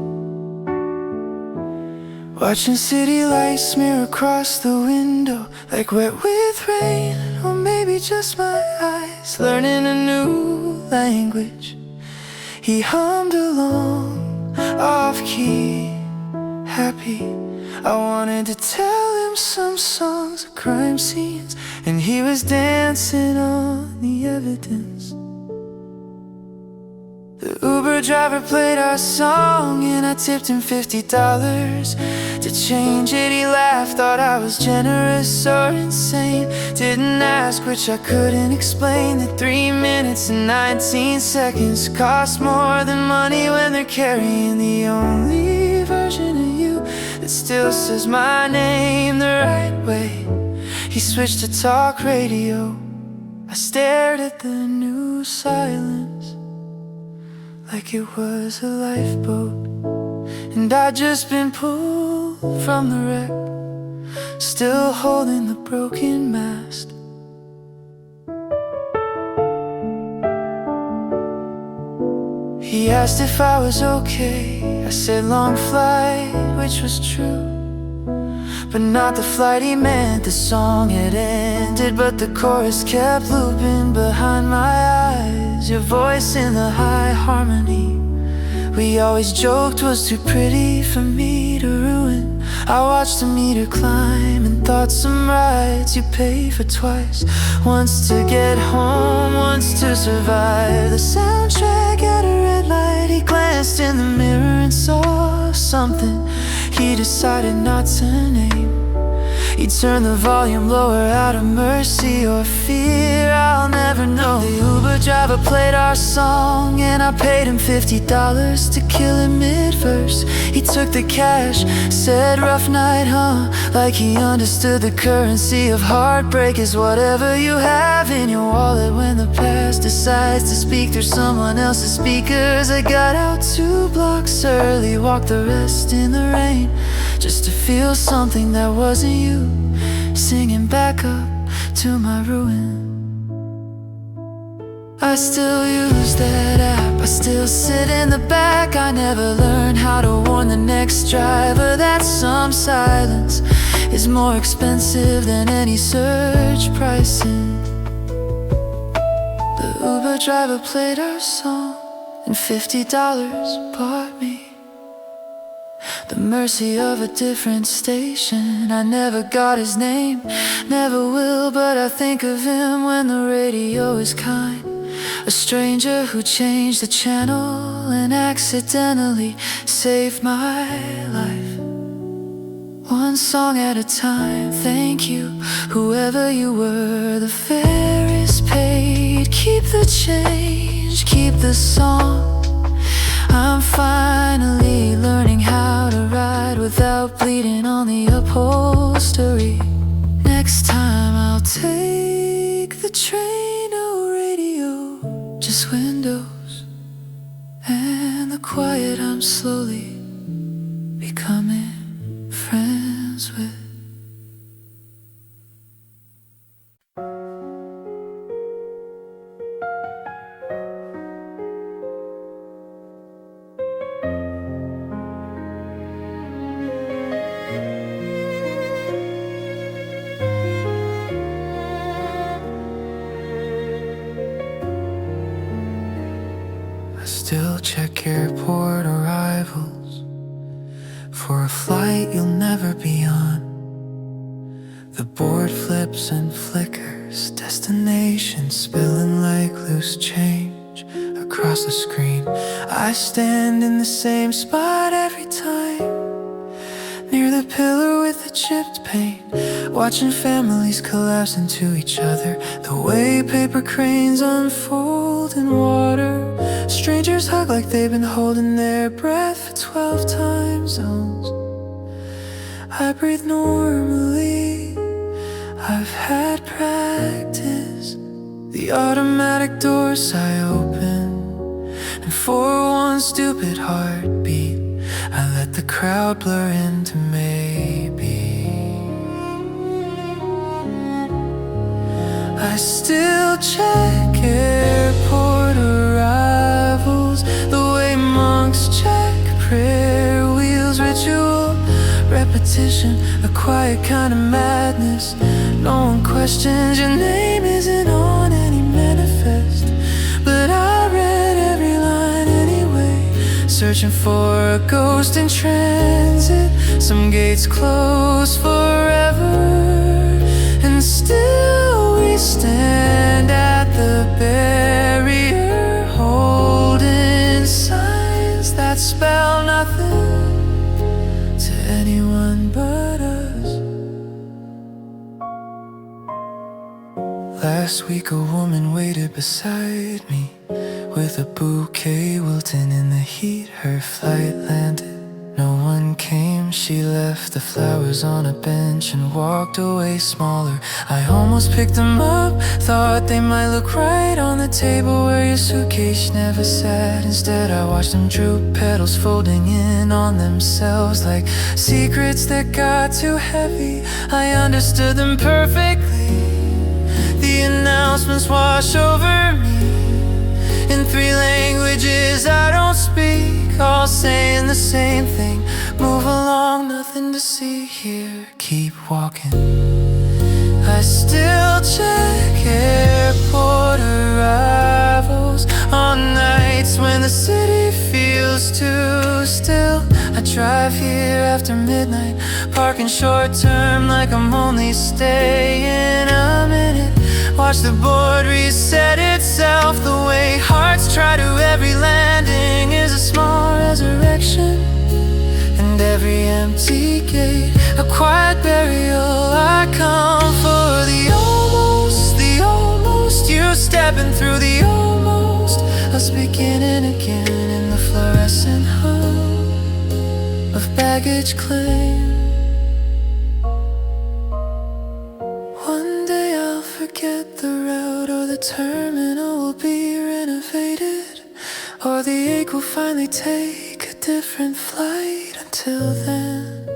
watching city lights smear across the window like wet with rain. Or maybe just my eyes, learning a new language. He hummed along, off-key, happy. I wanted to tell him some songs of crime scenes, and he was dancing on the evidence. The Uber driver played our song and I tipped him $50 to change it. He laughed, thought I was generous or insane. Didn't ask, which I couldn't explain, that 3 minutes and 19 seconds cost more than money when they're carrying the only version of you that still says my name the right way. He switched to talk radio. I stared at the new silence like it was a lifeboat, and I'd just been pulled from the wreck, still holding the broken mast. He asked if I was okay. I said long flight, which was true, but not the flight he meant. The song had ended, but the chorus kept looping behind my eyes. Your voice in the high harmony we always joked was too pretty for me to ruin. I watched the meter climb and thought some rides you pay for twice, once to get home, once to survive. The soundtrack at a red light. He glanced in the mirror and saw something he decided not to name. He turned the volume lower out of mercy or fear, I'll never know. The Uber driver played our song and I paid him $50 to kill him mid-verse. He took the cash, said rough night, huh? Like he understood the currency of heartbreak is whatever you have in your wallet when the past decides to speak through someone else's speakers. I got out 2 blocks early, walked the rest in the rain, just to feel something that wasn't you, singing back up to my ruin. I still use that app, I still sit in the back. I never learned how to warn the next driver that some silence is more expensive than any surge pricing. The Uber driver played our song and $50 bought me the mercy of a different station. I never got his name, never will, but I think of him when the radio is kind. A stranger who changed the channel and accidentally saved my life. One song at a time, thank you, whoever you were. The fare is paid, keep the change, keep the song. I'm finally learning how to ride without bleeding on the upholstery. Next time I'll take the train, no radio, just windows and the quiet I'm slowly becoming friends with. Still check airport arrivals for a flight you'll never be on. The board flips and flickers, destination spilling like loose change across the screen. I stand in the same spot every time, near the pillar with the chipped paint, watching families collapse into each other, the way paper cranes unfold in water. Strangers hug like they've been holding their breath for 12 time zones. I breathe normally, I've had practice. The automatic doors I open, and for one stupid heartbeat I let the crowd blur into maybe. I still check airport arrivals the way monks check prayer wheels. Ritual repetition, a quiet kind of madness. No one questions, your name isn't on any manifest, but I read every line anyway. Searching for a ghost in transit. Some gates close forever, and still we stand at the barrier, holding signs that spell nothing to anyone but us. Last week a woman waited beside me with a bouquet wilting in the heat. Her flight landed, no one came. She left the flowers on a bench and walked away smaller. I almost picked them up, thought they might look right on the table where your suitcase never sat. Instead I watched them droop, petals folding in on themselves like secrets that got too heavy. I understood them perfectly. The announcements wash over me in 3 languages I don't speak, all saying the same thing. Move along, nothing to see here, keep walking. I still check airport arrivals on nights when the city feels too still. I drive here after midnight, parking short term like I'm only staying a minute. Watch the board reset itself. The way hearts try to, every landing is a small resurrection, and every empty gate a quiet burial. I come for the almost, the almost. You stepping through the almost, us beginning again in the fluorescent hum of baggage claim. Forget the route, or the terminal will be renovated, or the ache will finally take a different flight. Until then,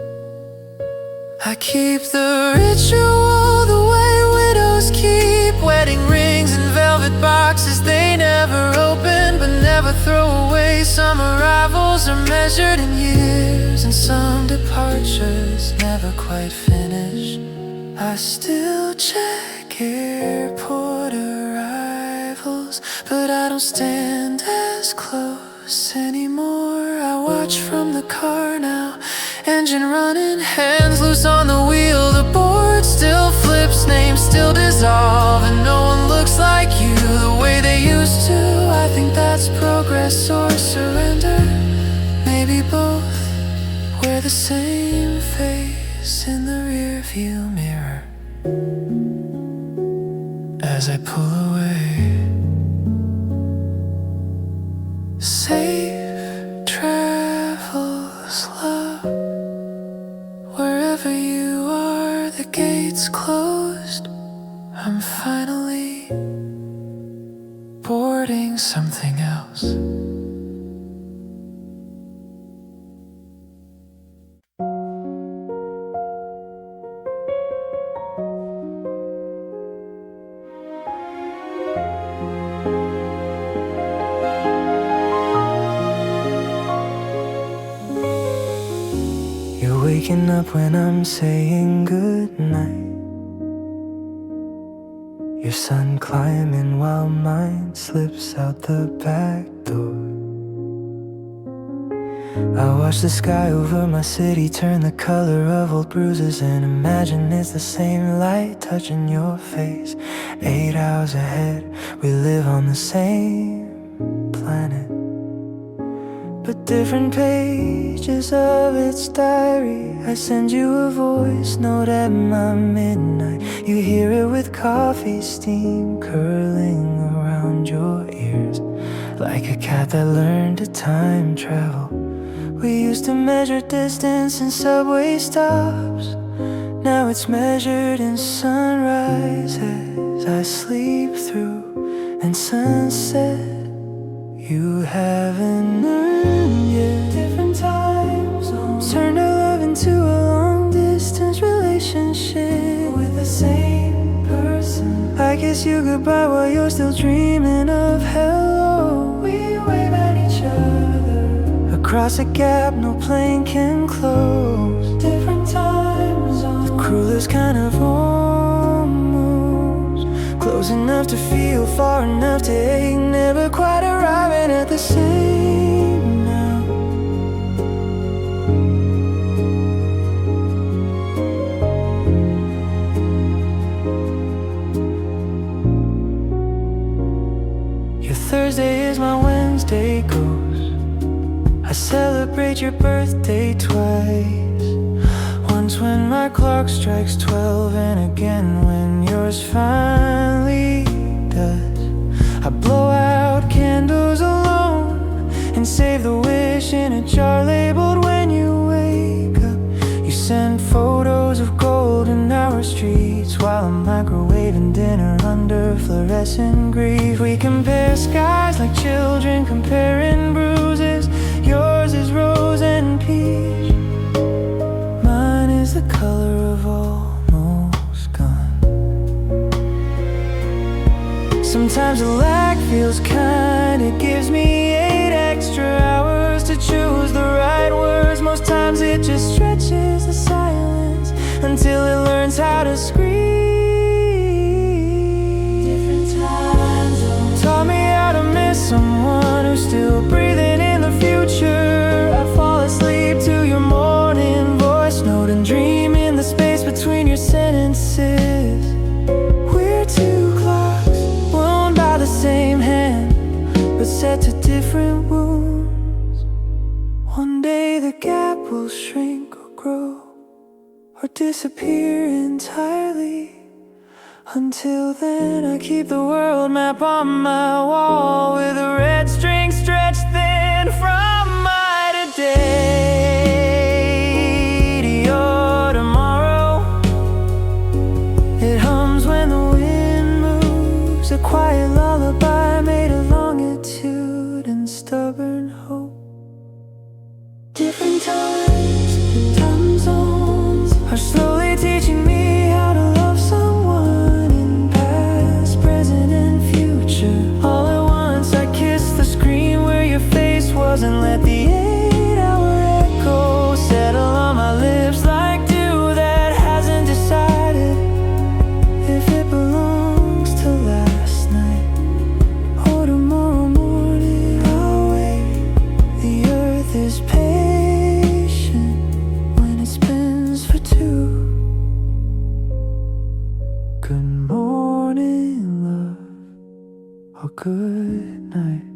I keep the ritual the way widows keep wedding rings and velvet boxes they never open but never throw away. Some arrivals are measured in years, and some departures never quite finish. I still check airport arrivals, but I don't stand as close anymore. I watch from the car now, engine running, hands loose on the wheel. The board still flips, names still dissolve, and no one looks like you the way they used to. I think that's progress or surrender, maybe both. We're the same face in the rearview mirror as I pull away. Safe travels, love. Wherever you are, the gate's closed. I'm finally boarding something else. Waking up when I'm saying goodnight. Your sun climbing while mine slips out the back door. I watch the sky over my city turn the color of old bruises, and imagine it's the same light touching your face. 8 hours ahead, we live on the same planet, but different pages of its diary. I send you a voice note at my midnight. You hear it with coffee steam curling around your ears, like a cat that learned to time travel. We used to measure distance in subway stops. Now it's measured in sunrises I sleep through and sunset you haven't earned yet. Different time zones turned our love into a long-distance relationship with the same person. I kiss you goodbye while you're still dreaming of hello. We wave at each other across a gap no plane can close. Different time zones, the cruelest kind of almost. Close enough to feel, far enough to hate, never quite arriving at the same now. Your Thursday is my Wednesday ghost. I celebrate your birthday twice. Once when my clock strikes 12, and again when yours finally does. I blow out candles alone and save the wish in a jar labeled when you wake up. You send photos of golden hour streets while I'm microwaving dinner under fluorescent grief. We compare skies like children comparing bruises. Yours is rose and peach, mine is the color of almost gone. Sometimes the lack feels kind, it gives me 8 extra hours to choose the right words. Most times it just stretches the silence until it learns how to scream. Different time zones taught me how to miss someone who's still breathing in the future. I fall asleep to your morning voice note and dream in the space between your sentences. We're two clocks, wound by the same hand, but set to different wounds. One day the gap will shrink or grow or disappear entirely. Until then, I keep the world map on my wall with a red string stretched thin from my today to your tomorrow. It hums when the wind moves, a quiet lullaby made of longitude and stubborn hope. Different times, time zones are slowly teaching me how to love someone in past, present, and future. All at once I kissed the screen where your face was and let the 8-hour echo settle on my lips like dew that hasn't decided if it belongs to last night or tomorrow morning. I'll wait. The earth is patient when it spins for two. Good morning, love, or good night.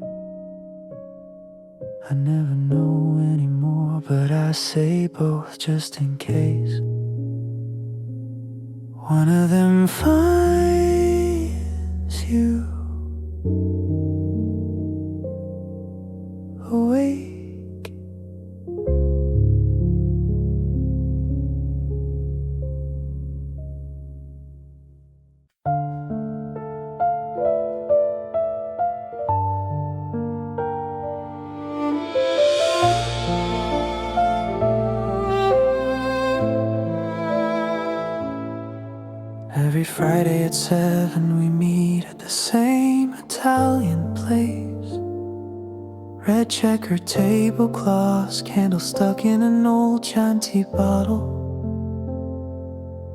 I never know anymore, but I say both just in case one of them finds you awake. Every Friday at 7 we meet at the same Italian place. Red checker tablecloths, candles stuck in an old Chianti bottle.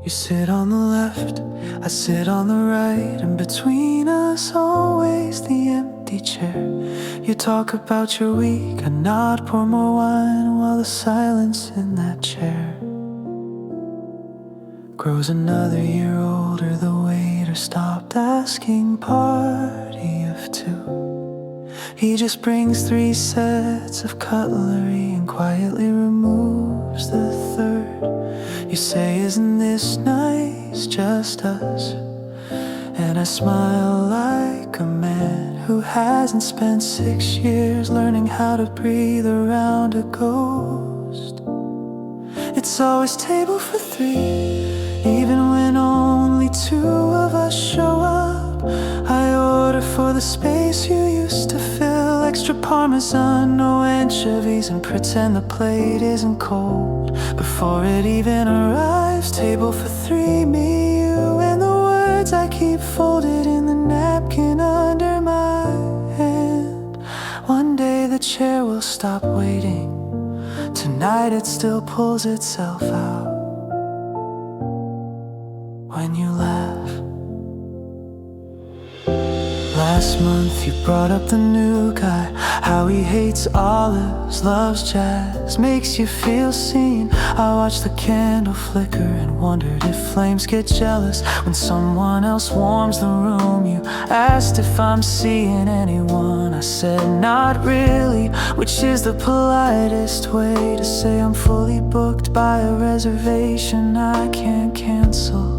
You sit on the left, I sit on the right, and between us always the empty chair. You talk about your week, I nod, pour more wine, while the silence in that chair grows another year older. The waiter stopped asking party of two. He just brings 3 sets of cutlery and quietly removes the third. You say, isn't this nice, just us? And I smile like a man who hasn't spent 6 years learning how to breathe around a ghost. It's always table for 3, two of us show up. I order for the space you used to fill. Extra parmesan, no anchovies, and pretend the plate isn't cold. Before it even arrives, table for three, me, you, and the words I keep folded in the napkin under my hand. One day the chair will stop waiting. Tonight it still pulls itself out when you laugh. Last month you brought up the new guy, how he hates olives, loves jazz, makes you feel seen. I watched the candle flicker and wondered if flames get jealous when someone else warms the room. You asked if I'm seeing anyone, I said not really, which is the politest way to say I'm fully booked by a reservation I can't cancel.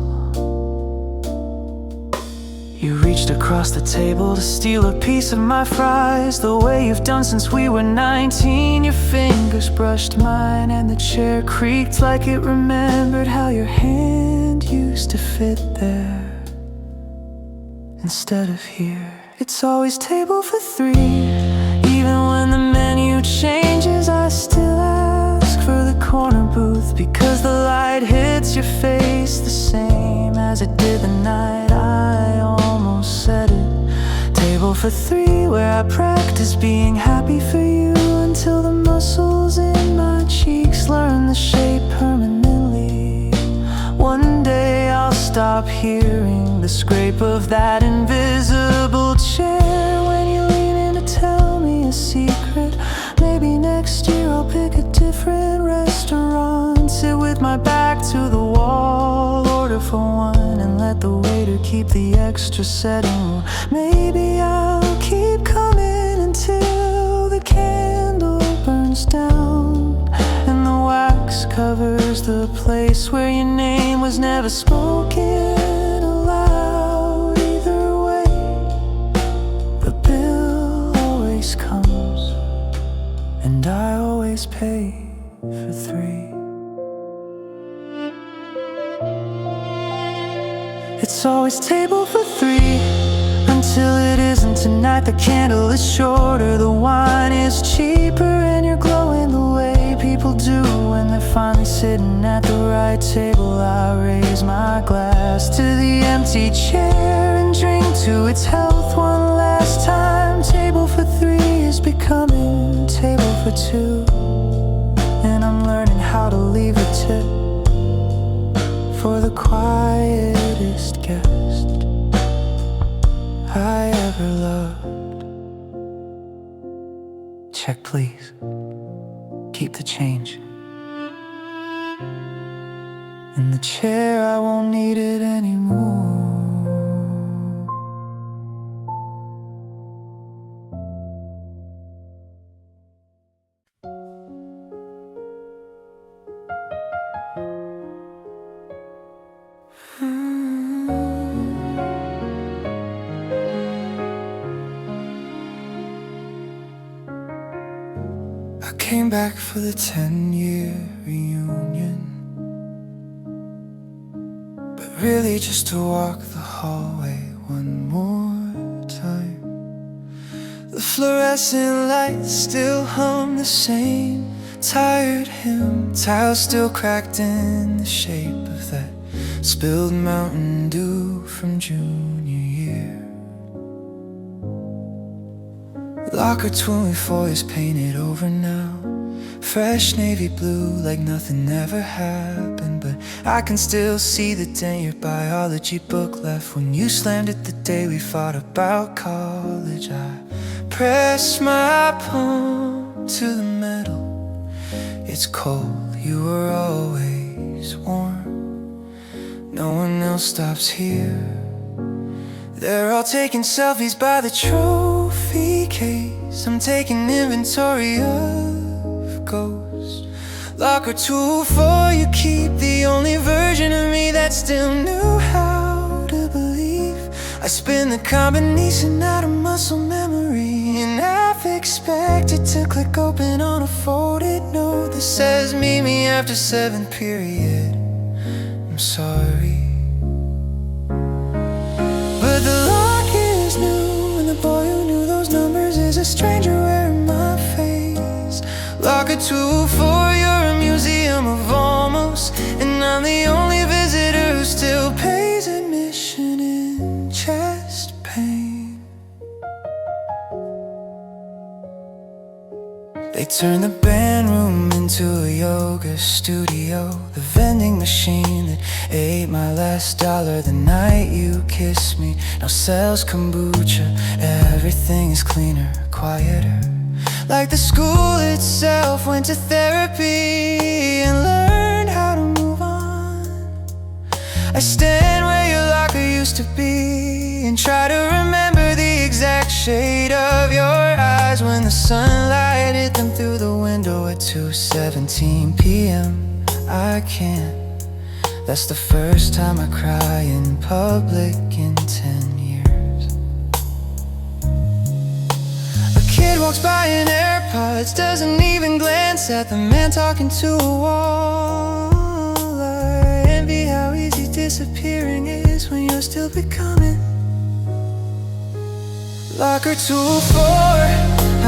You reached across the table to steal a piece of my fries, the way you've done since we were 19. Your fingers brushed mine and the chair creaked like it remembered how your hand used to fit there instead of here. It's always table for three. Even when the menu changes, I still ask for the corner booth, because the light hits your face the same as it did the night I almost said it. Table for three, where I practice being happy for you until the muscles in my cheeks learn the shape permanently. One day I'll stop hearing the scrape of that invisible chair when you lean in to tell me a secret. Maybe next year I'll pick a different restaurant, sit with my back to the wall, order for one and let the waiter keep the extra setting. Maybe I'll keep coming until the candle burns down and the wax covers the place where your name was never spoken aloud. Either way, the bill always comes, and I always pay for three. It's always table for three until it isn't. Tonight the candle is shorter, the wine is cheaper, and you're glowing the way people do when they're finally sitting at the right table. I raise my glass to the empty chair and drink to its health one last time. Table for three is becoming table for two, and I'm learning how to leave a tip for the quietest guest I ever loved. Check please, keep the change. In the chair, I won't need it anymore. I came back for the 10-year reunion, but really just to walk the hallway one more time. The fluorescent lights still hum the same tired hymn, tiles still cracked in the shape of that spilled Mountain Dew from junior year. Locker 24 is painted over now, fresh navy blue like nothing ever happened. But I can still see the dent your biology book left when you slammed it the day we fought about college. I pressed my palm to the metal, it's cold, you were always warm. No one else stops here. They're all taking selfies by the trophy case. I'm taking inventory of ghosts. Locker 204, you keep the only version of me that still knew how to believe. I spin the combination out of muscle memory, and half expect it to click open on a folded note that says meet me after 7th period. I'm sorry. 224, you're a museum of almost, and I'm the only visitor who still pays admission in chest pain. They turned the band room into a yoga studio, the vending machine that ate my last dollar the night you kissed me now sells kombucha. Everything is cleaner, quieter, like the school itself went to therapy and learned how to move on. I stand where your locker used to be and try to remember the exact shade of your eyes when the sunlight hit them through the window at 2:17 p.m. I can't. That's the first time I cry in public in 10 years. A kid walks by in AirPods, doesn't even glance at the man talking to a wall. I envy how easy disappearing is when you're still becoming. Locker 204,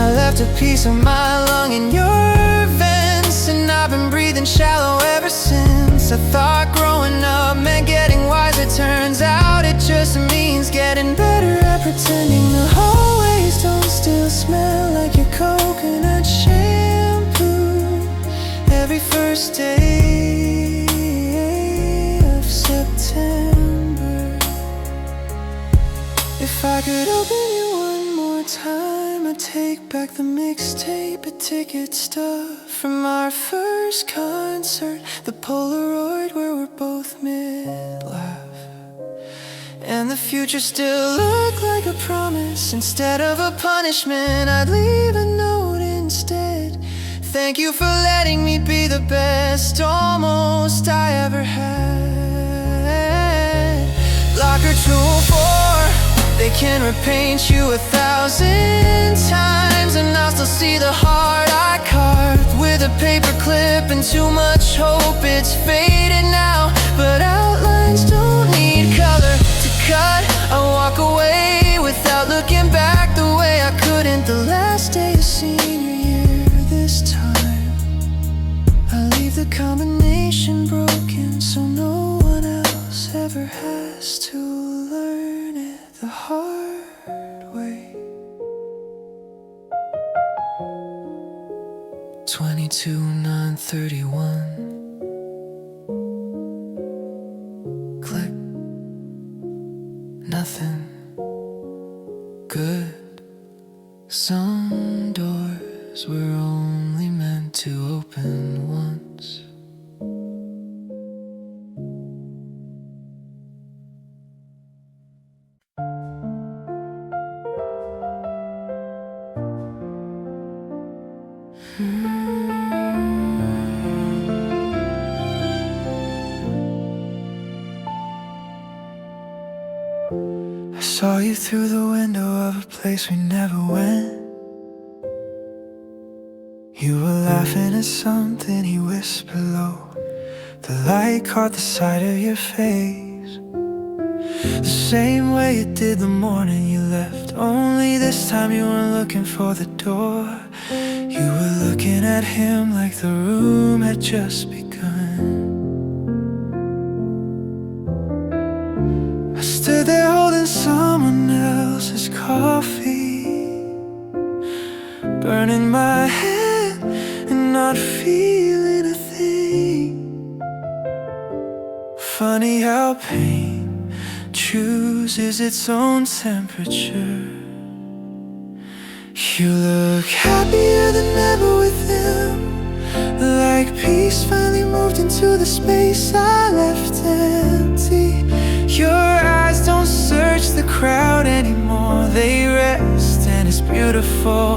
I left a piece of my lung in your vents, and I've been breathing shallow ever since. I thought growing up meant getting wiser. Turns out it just means getting better at pretending the hallways don't still smell like your coconut shampoo. Every first day of September, if I could open you one more time, I'd take back the mixtape, a ticket stub from our first concert, the Polaroid where we're both mid-laugh, and the future still looked like a promise. Instead of a punishment, I'd leave a note instead. Thank you for letting me be the best almost I ever had. Locker 204, they can repaint you 1,000 times, and I'll still see the heart I carved with a paper clip and too much hope. It's faded now, but outlines don't need color to cut. I walk away without looking back the way I couldn't the last day of senior year. This time I leave the combination broken, so no one else ever has to learn it the hard way. 22/9/31. Click. Nothing good. Some doors were only meant to open once. I saw you through the window of a place we never went. You were laughing at something he whispered low. The light caught the side of your face, the same way it did the morning you left. Only this time you weren't looking for the door. You were looking at him like the room had just begun. I stood there holding someone else's coffee, burning my hand and not feeling a thing. Funny how pain chooses its own temperature. You look happier than ever with him, like peace finally moved into the space I left empty. Your eyes don't search the crowd anymore, they rest, and it's beautiful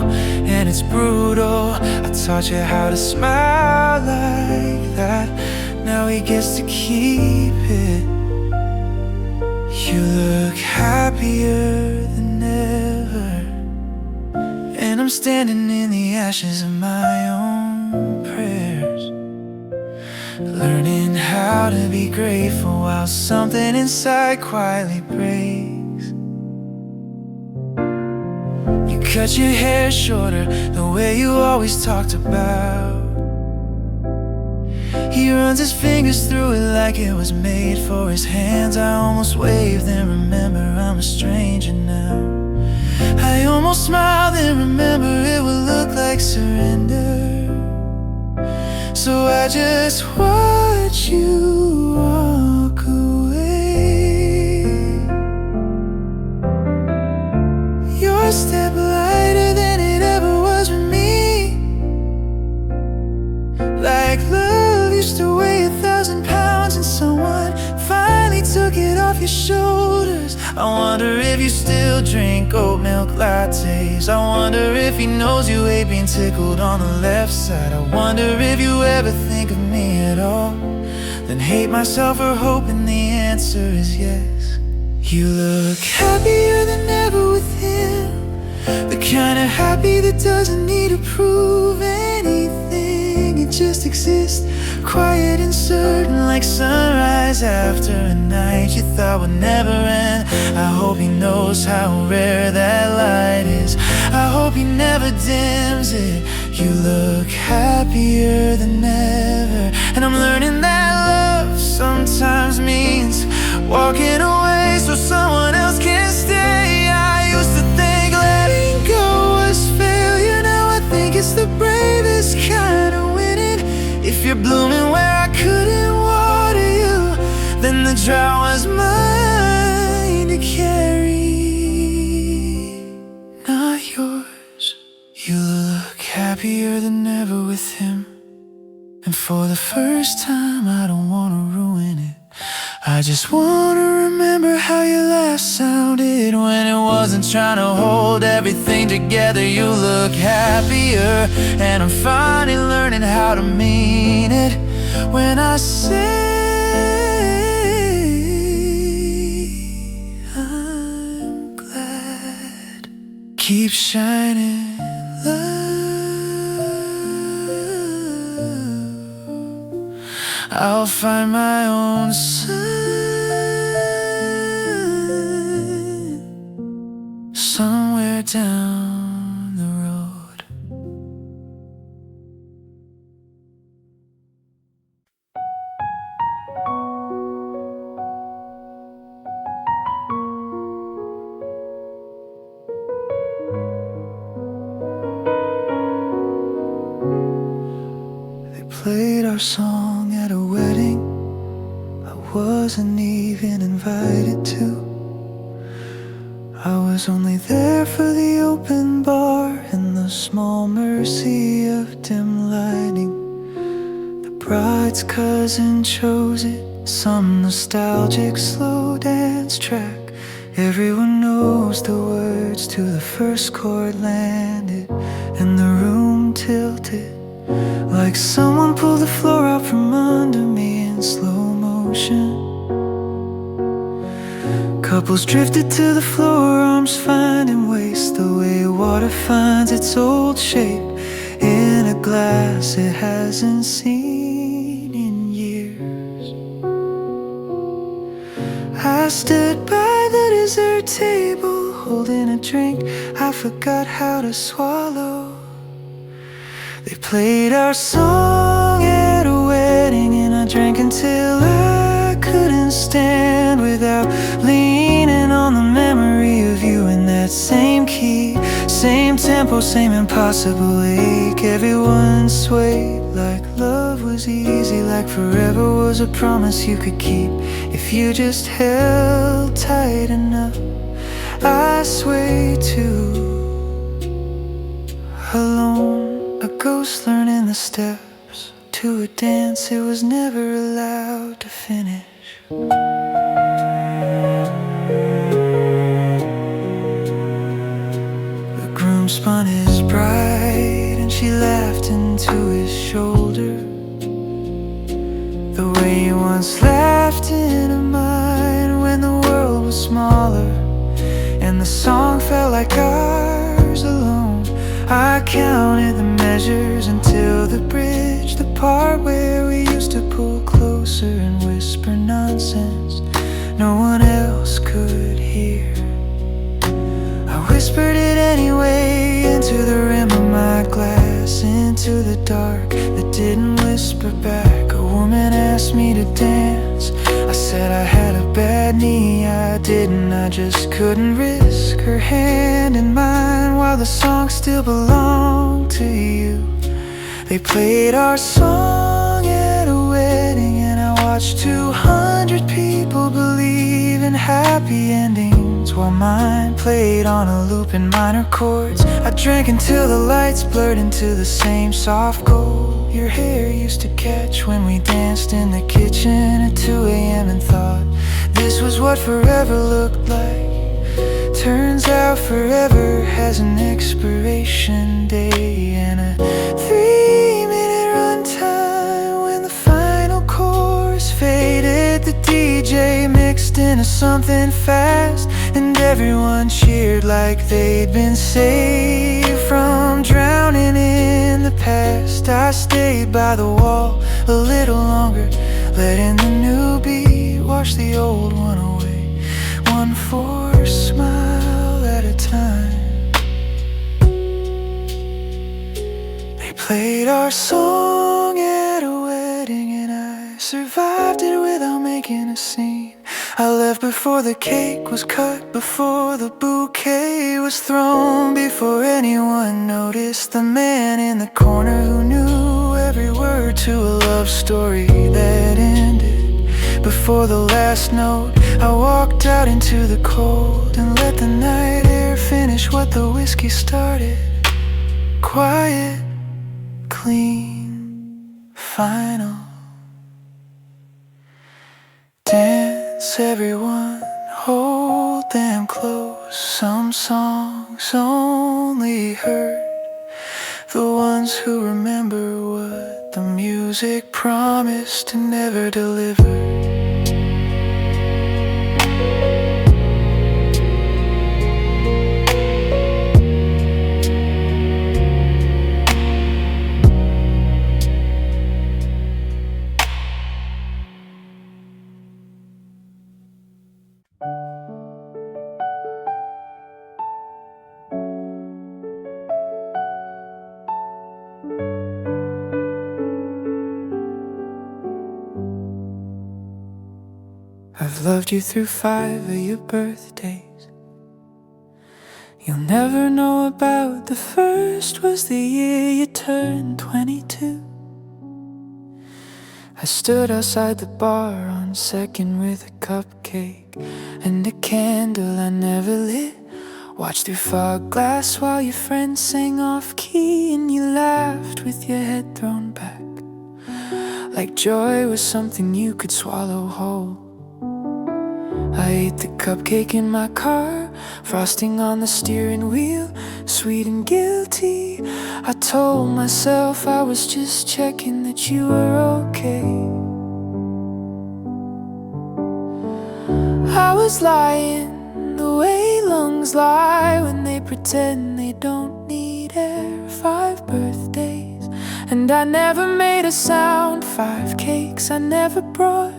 and it's brutal. I taught you how to smile like that, now he gets to keep it. You look happier than ever, and I'm standing in the ashes of my own prayers, learning how to be grateful while something inside quietly breaks. You cut your hair shorter, the way you always talked about. He runs his fingers through it like it was made for his hands. I almost waved, then remember I'm a stranger now. I almost smiled, then remember it would look like surrender. So I just watch you walk away. Your step lighter than it ever was with me, like love used to weigh 1,000 pounds and someone finally took it off your shoulders. I wonder if you still drink oat milk lattes. I wonder if he knows you hate being tickled on the left side. I wonder if you ever think of me at all, then hate myself for hoping the answer is yes. You look happier than ever with him, the kind of happy that doesn't need to prove anything. It just exists, quiet and certain, like sunrise after a night you thought would never end. I hope he knows how rare that light is. I hope he never dims it. You look happier than ever, and I'm learning that love sometimes means walking away so someone else can stay. I used to think letting go was failure. Now I think it's the bravest kind of winning. If you're blooming where I couldn't water you, then the drought was mine to carry, not yours. You look happier than ever with him, and for the first time I don't wanna ruin it. I just wanna remember how your laugh sounded when it wasn't trying to hold everything together. You look happier, and I'm finally learning how to mean it when I say I'm glad. Keep shining love, I'll find my own sun somewhere down the road. They played our song at a wedding I wasn't even invited to. I was only there for the open bar and the small mercy of dim lighting. The bride's cousin chose it, some nostalgic slow dance track. Everyone knows the words to the first chord landed, and the room tilted like someone pulled the floor out from under me in slow motion. Couples drifted to the floor, arms finding waste, the way water finds its old shape in a glass it hasn't seen in years. I stood by the dessert table, holding a drink I forgot how to swallow. They played our song at a wedding, and I drank until I couldn't stand without leaning on the memory of you in that same key, same tempo, same impossible ache. Everyone swayed like love was easy, like forever was a promise you could keep if you just held tight enough. I sway too, alone, a ghost learning the steps to a dance it was never allowed to finish. The groom spun his bride and she laughed into his shoulder, the way you once laughed into mine when the world was smaller and the song felt like ours alone. I counted the measures until the bridge, the part where we used to pull closer and whisper nonsense no one else could hear. I whispered it anyway into the rim of my glass, into the dark that didn't whisper back. asked me to dance. I said I had a bad knee, I didn't, I just couldn't risk her hand in mine while the song still belonged to you. They played our song at a wedding, and I watched 200 people believe in happy endings while mine played on a loop in minor chords. I drank until the lights blurred into the same soft gold your hair used to catch when we danced in the kitchen at 2 a.m. and thought this was what forever looked like. Turns out forever has an expiration day and a 3-minute runtime. When the final chorus faded, the DJ mixed into something fast, and everyone cheered like they'd been saved from drowning in the past. I stayed by the wall a little longer, letting the new beat wash the old one away, one forced smile at a time. They played our song at a wedding, and I survived it without making a scene. I left before the cake was cut, before the bouquet was thrown, before anyone noticed the man in the corner who knew every word to a love story that ended. Before the last note, I walked out into the cold and let the night air finish what the whiskey started. Quiet, clean, final. Dance, everyone, hold them close. Some songs only hurt the ones who remember what the music promised to never deliver. I've loved you through 5 of your birthdays. You'll never know about the first was the year you turned 22. I stood outside the bar on 2nd with a cupcake and a candle I never lit. Watched through fog glass while your friends sang off key, and you laughed with your head thrown back, like joy was something you could swallow whole. I ate the cupcake in my car, frosting on the steering wheel, sweet and guilty. I told myself I was just checking that you were okay. I was lying the way lungs lie when they pretend they don't need air. 5 birthdays, and I never made a sound. 5 cakes I never brought.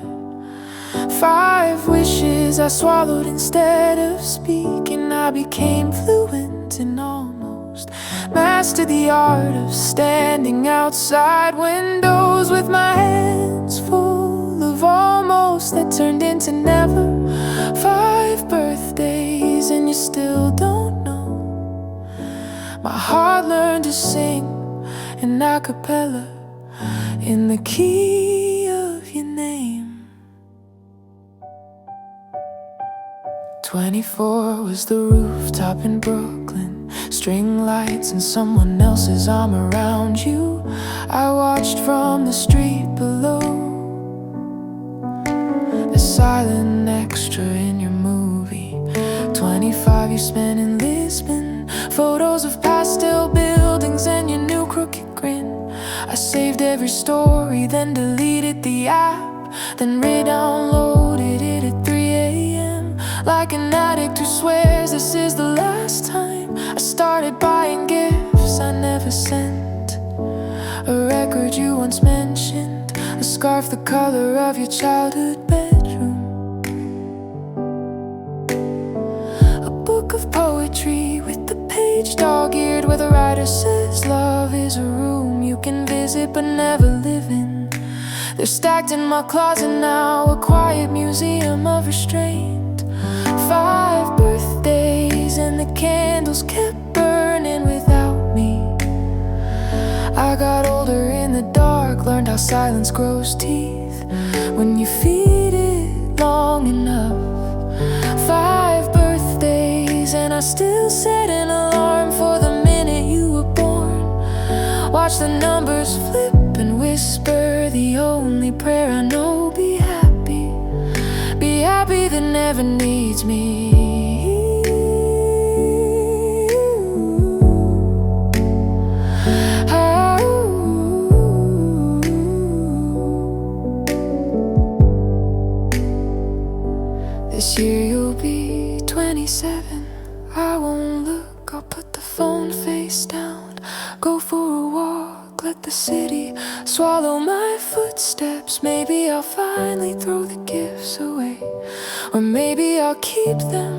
5 wishes I swallowed instead of speaking. I became fluent and almost mastered the art of standing outside windows with my hands full of almost that turned into never. 5 birthdays and you still don't know. My heart learned to sing in a cappella in the key of your name. 24 was the rooftop in Brooklyn, string lights and someone else's arm around you. I watched from the street below, the silent extra in your movie. 25 you spent in Lisbon, photos of pastel buildings and your new crooked grin. I saved every story, then deleted the app, then re-downloaded it at 3 a.m. Like an addict who swears this is the last time. I started buying gifts I never sent, a record you once mentioned, a scarf the color of your childhood bedroom, a book of poetry with the page dog-eared where the writer says love is a room you can visit but never live in. They're stacked in my closet now, a quiet museum of restraint. 5 birthdays and the candles kept burning without me. I got older in the dark, learned how silence grows teeth when you feed it long enough. 5 birthdays and I still set an alarm for the minute you were born. Watch the numbers flip and whisper the only prayer I know: be happy that never needs me. This year you'll be 27. I won't look, I'll put the phone face down. Go for a walk, let the city swallow my footsteps. Maybe I'll finally throw the gifts away, or maybe I'll keep them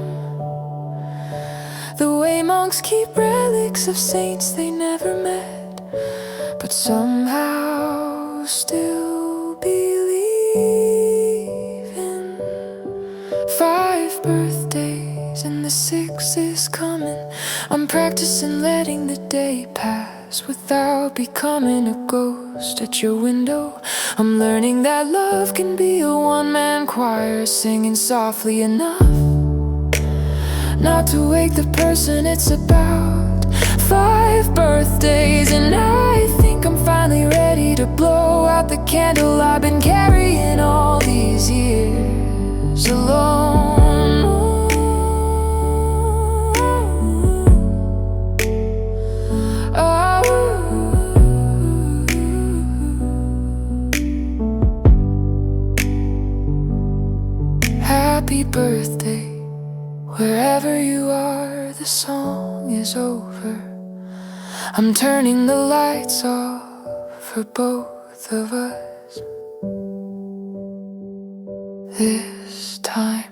the way monks keep relics of saints they never met, but somehow still believe in. 5 birthdays and the 6th is coming. I'm practicing letting the day pass without becoming a ghost at your window. I'm learning that love can be a one-man choir singing softly enough not to wake the person it's about. 5 birthdays and I think I'm finally ready to blow out the candle I've been carrying all these years alone. Happy birthday, wherever you are, the song is over. I'm turning the lights off for both of us this time.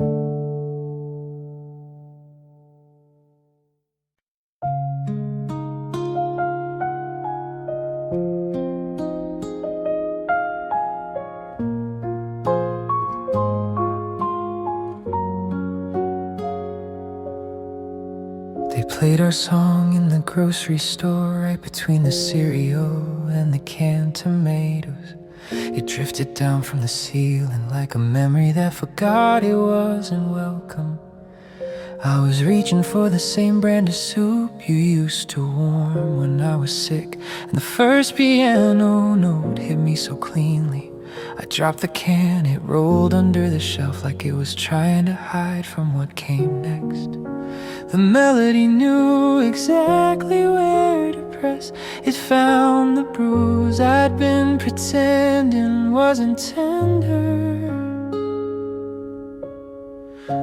They played our song in the grocery store, right between the cereal and the canned tomatoes. It drifted down from the ceiling like a memory that forgot it wasn't welcome. I was reaching for the same brand of soup you used to warm when I was sick, and the first piano note hit me so cleanly. I dropped the can, it rolled under the shelf like it was trying to hide from what came next. The melody knew exactly where to press. It found the bruise I'd been pretending wasn't tender.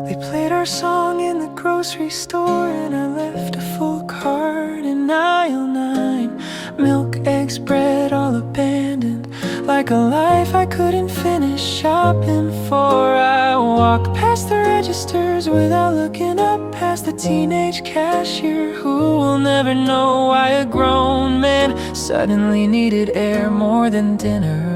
They played our song in the grocery store, and I left a full cart in aisle 9. Milk, eggs, bread, all abandoned, like a life I couldn't finish shopping for. I walked past the registers without looking up, past the teenage cashier who will never know why a grown man suddenly needed air more than dinner.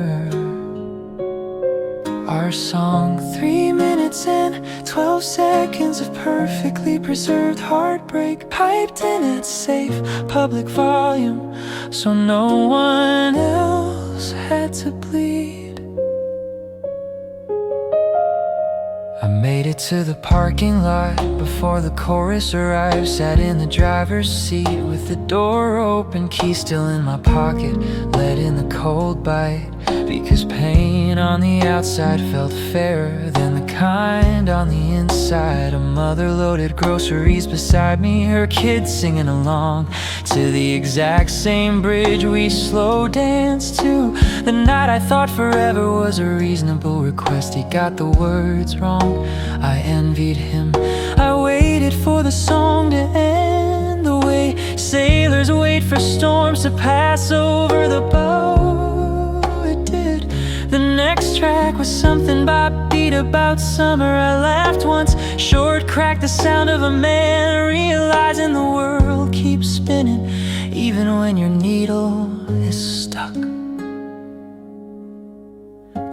Our song, 3 minutes and 12 seconds of perfectly preserved heartbreak, piped in at safe public volume so no one else had to bleed. I made it to the parking lot before the chorus arrived. Sat in the driver's seat with the door open, key still in my pocket, let in the cold bite. Because pain on the outside felt fairer than the kind on the inside. A mother loaded groceries beside me, her kids singing along to the exact same bridge we slow danced to. The night I thought forever was a reasonable request. He got the words wrong, I envied him. I waited for the song to end, the way sailors wait for storms to pass over the bow. The next track was something beat about summer. I laughed once, short cracked the sound of a man realizing the world keeps spinning even when your needle is stuck.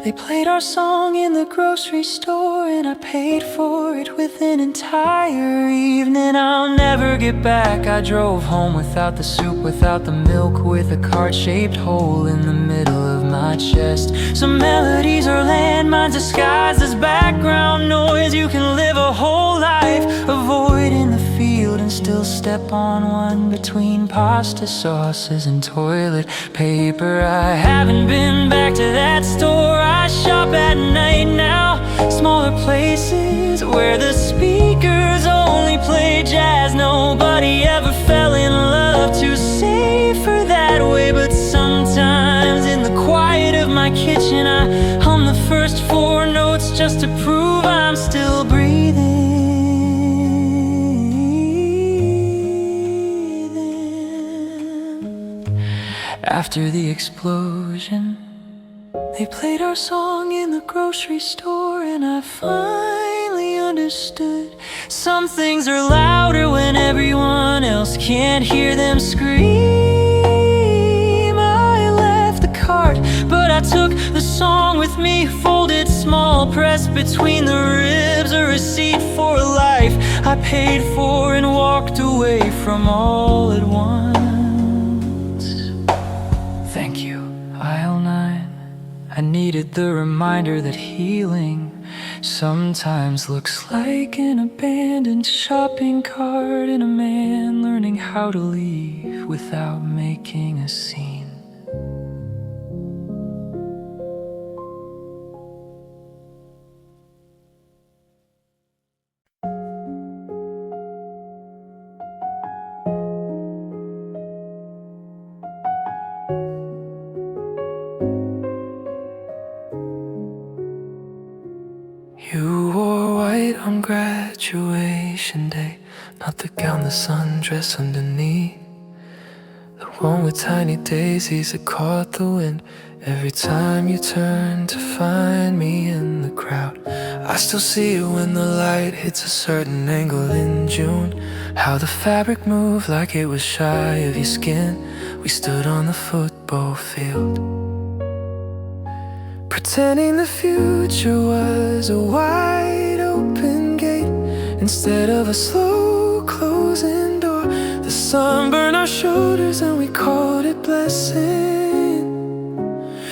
They played our song in the grocery store, and I paid for it with an entire evening. I'll never get back. I drove home without the soup, without the milk, with a card-shaped hole in the middle of my chest. Some melodies are landmines disguised as background noise. You can live a whole life avoiding the field and still step on one between pasta sauces and toilet paper. I haven't been back to that store. I shop at night now, smaller places where the speakers only play jazz. Nobody ever fell in love too safer that way, but sometimes in the quiet of my kitchen I hum the first 4 notes just to prove I'm still breathing. After the explosion, they played our song in the grocery store, and I finally understood. Some things are louder when everyone else can't hear them scream. I left the cart, but I took the song with me, folded small, pressed between the ribs, a receipt for a life I paid for and walked away from all at once. Thank you, aisle 9. I needed the reminder that healing sometimes looks like an abandoned shopping cart and a man learning how to leave without making a scene. You wore white on graduation day, not the gown the sundress underneath, the one with tiny daisies that caught the wind every time you turned to find me in the crowd. I still see it when the light hits a certain angle in June, how the fabric moved like it was shy of your skin. We stood on the football field, pretending the future was a wide open gate instead of a slow closing door. The sun burned our shoulders and we called it blessing.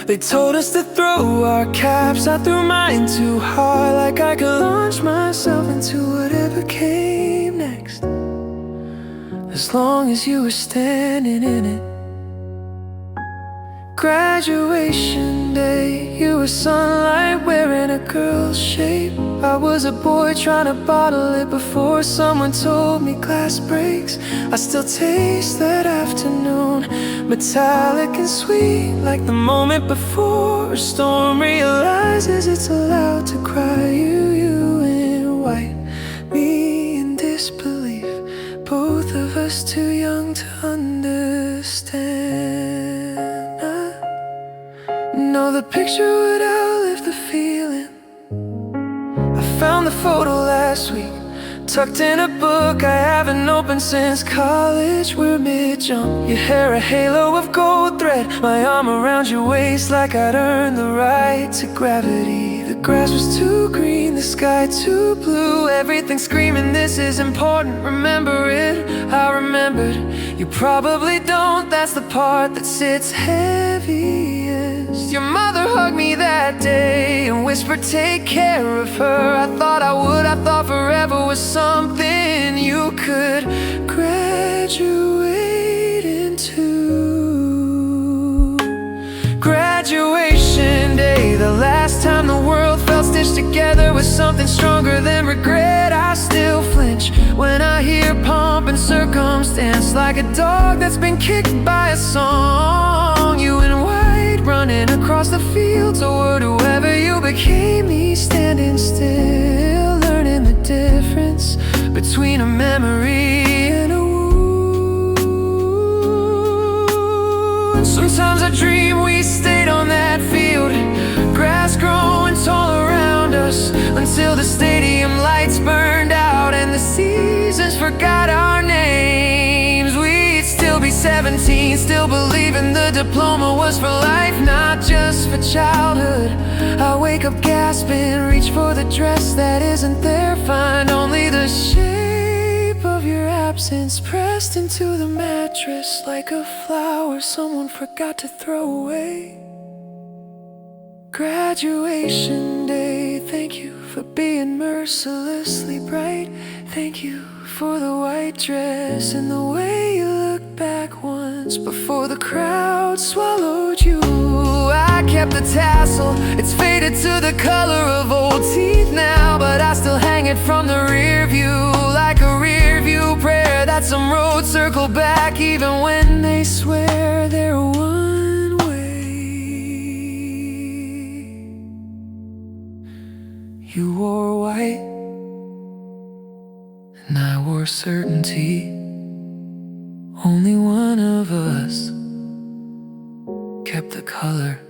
They told us to throw our caps. I threw mine too hard, like I could launch myself into whatever came next, as long as you were standing in it. Graduation day, you were sunlight wearing a girl's shape. I was a boy trying to bottle it before someone told me glass breaks. I still taste that afternoon, metallic and sweet, like the moment before a storm realizes it's allowed to cry. You in white, me in disbelief, both of us too young to understand. No, the picture would outlive the feeling. I found the photo last week, tucked in a book I haven't opened since college. We're mid-jump, your hair a halo of gold thread, my arm around your waist like I'd earned the right to gravity. The grass was too green, the sky too blue, everything screaming this is important. Remember it, I remembered. You probably don't, that's the part that sits heaviest. Your mother hugged me that day and whispered take care of her. I thought I would, I thought forever was something you could graduate into. Graduation day, the last time the world felt stitched together with something stronger than regret. I still flinch when I hear pomp and circumstance, like a dog that's been kicked by a song. You in white running across the fields, or whoever you became, me standing still, learning the difference between a memory and a wound. Sometimes I dream we stayed on that field, grass growing tall around us, until the stadium lights burned out and the seasons forgot our names. We'd still be 17, still believe believing the diploma was for life, not just for childhood. I wake up gasping, reach for the dress that isn't there, find only the shape of your absence pressed into the mattress like a flower someone forgot to throw away. Graduation day, thank you for being mercilessly bright. Thank you for the white dress and the way you looked back once before the crowd swallowed you. I kept the tassel, it's faded to the color of old teeth now, but I still hang it from the rear view like a rear view prayer that some road circle back even when they swear they're one way. You wore white and I wore certainty. Only one of us kept the color.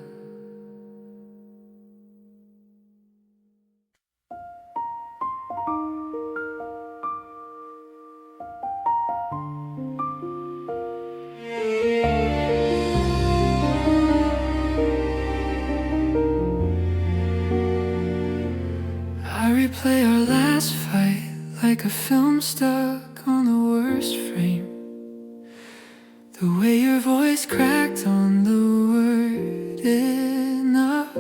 I replay our last fight like a film stuck on the worst frame. The way your voice cracked on the word enough.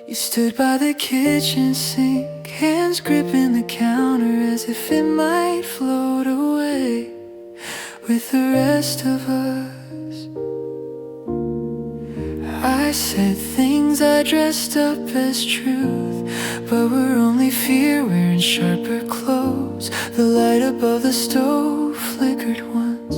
You stood by the kitchen sink, hands gripping the counter as if it might float away with the rest of us. I said things I dressed up as truth, but were only fear wearing sharper clothes. The light above the stove flickered once,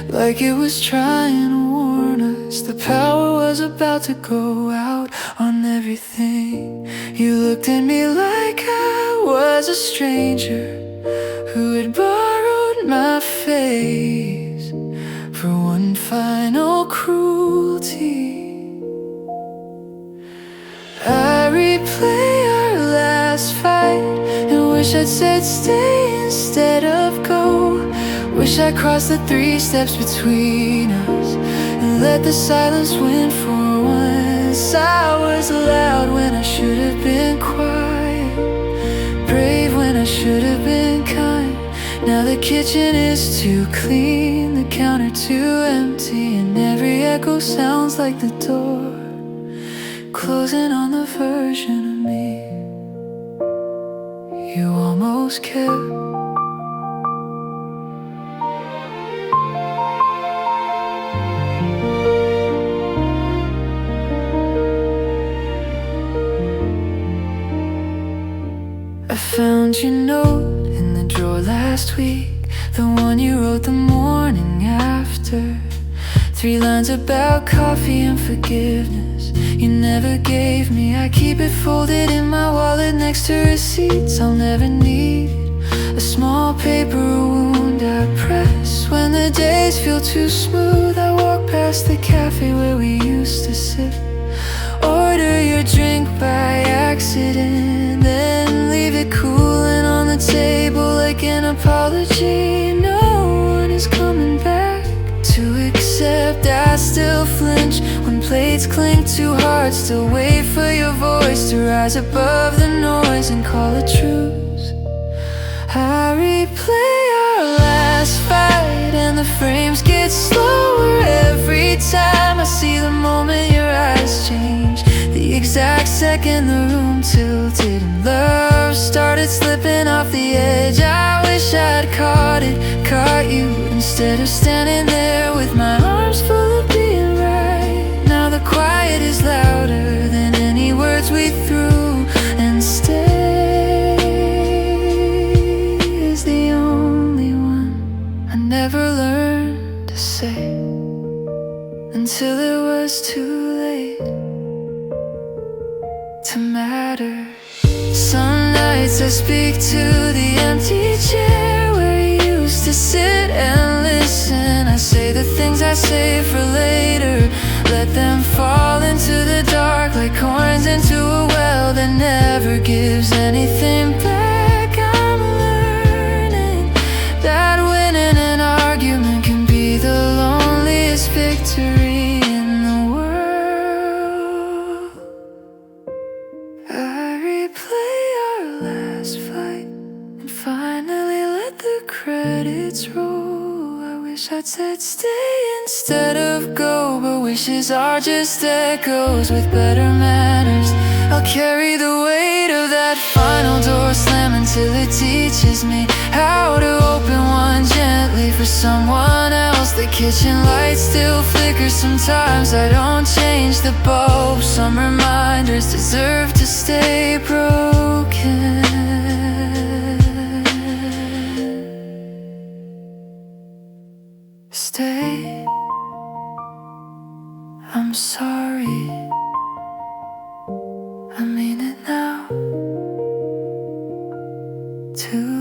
like it was trying to warn us. The power was about to go out on everything. You looked at me like I was a stranger who had borrowed my face for one final cruelty. I replay our last fight and wish I'd said stay instead of go. Wish I crossed the 3 steps between us and let the silence win for once. I was loud when I should have been quiet, brave when I should have been kind. Now the kitchen is too clean, the counter too empty, and every echo sounds like the door closing on the version of me you almost kept. I found your note in the drawer last week, the one you wrote the morning after. 3 lines about coffee and forgiveness you never gave me. I keep it folded in my wallet next to receipts I'll never need. A small paper wound I press when the days feel too smooth. I walk past the cafe where we used to sit, order your drink by accident, then leave it cooling on the table like an apology. No one is coming back to accept. I still flinch when plates clink too hard, still wait for your voice to rise above the noise and call a truce. I replay our last fight and the frames get slower every time. I see the moment your eyes change, the exact second the room tilted and love started slipping off the edge. I wish I'd caught you instead of standing there with my arms full of being right. Now the quiet is louder than any words we threw, and stay is the only one I never learned to say until it was too late to matter. Some nights I speak to the empty chair where you used to sit and listen. I say the things I say for later, let them fall into the dark like coins into a well that never gives anything back. I'm learning that winning an argument can be the long this rule. I wish I'd said stay instead of go, but wishes are just echoes with better manners. I'll carry the weight of that final door slam until it teaches me how to open one gently for someone else. The kitchen light still flickers sometimes. I don't change the bulb. Some reminders deserve to stay broken. Stay. I'm sorry. I mean it now. To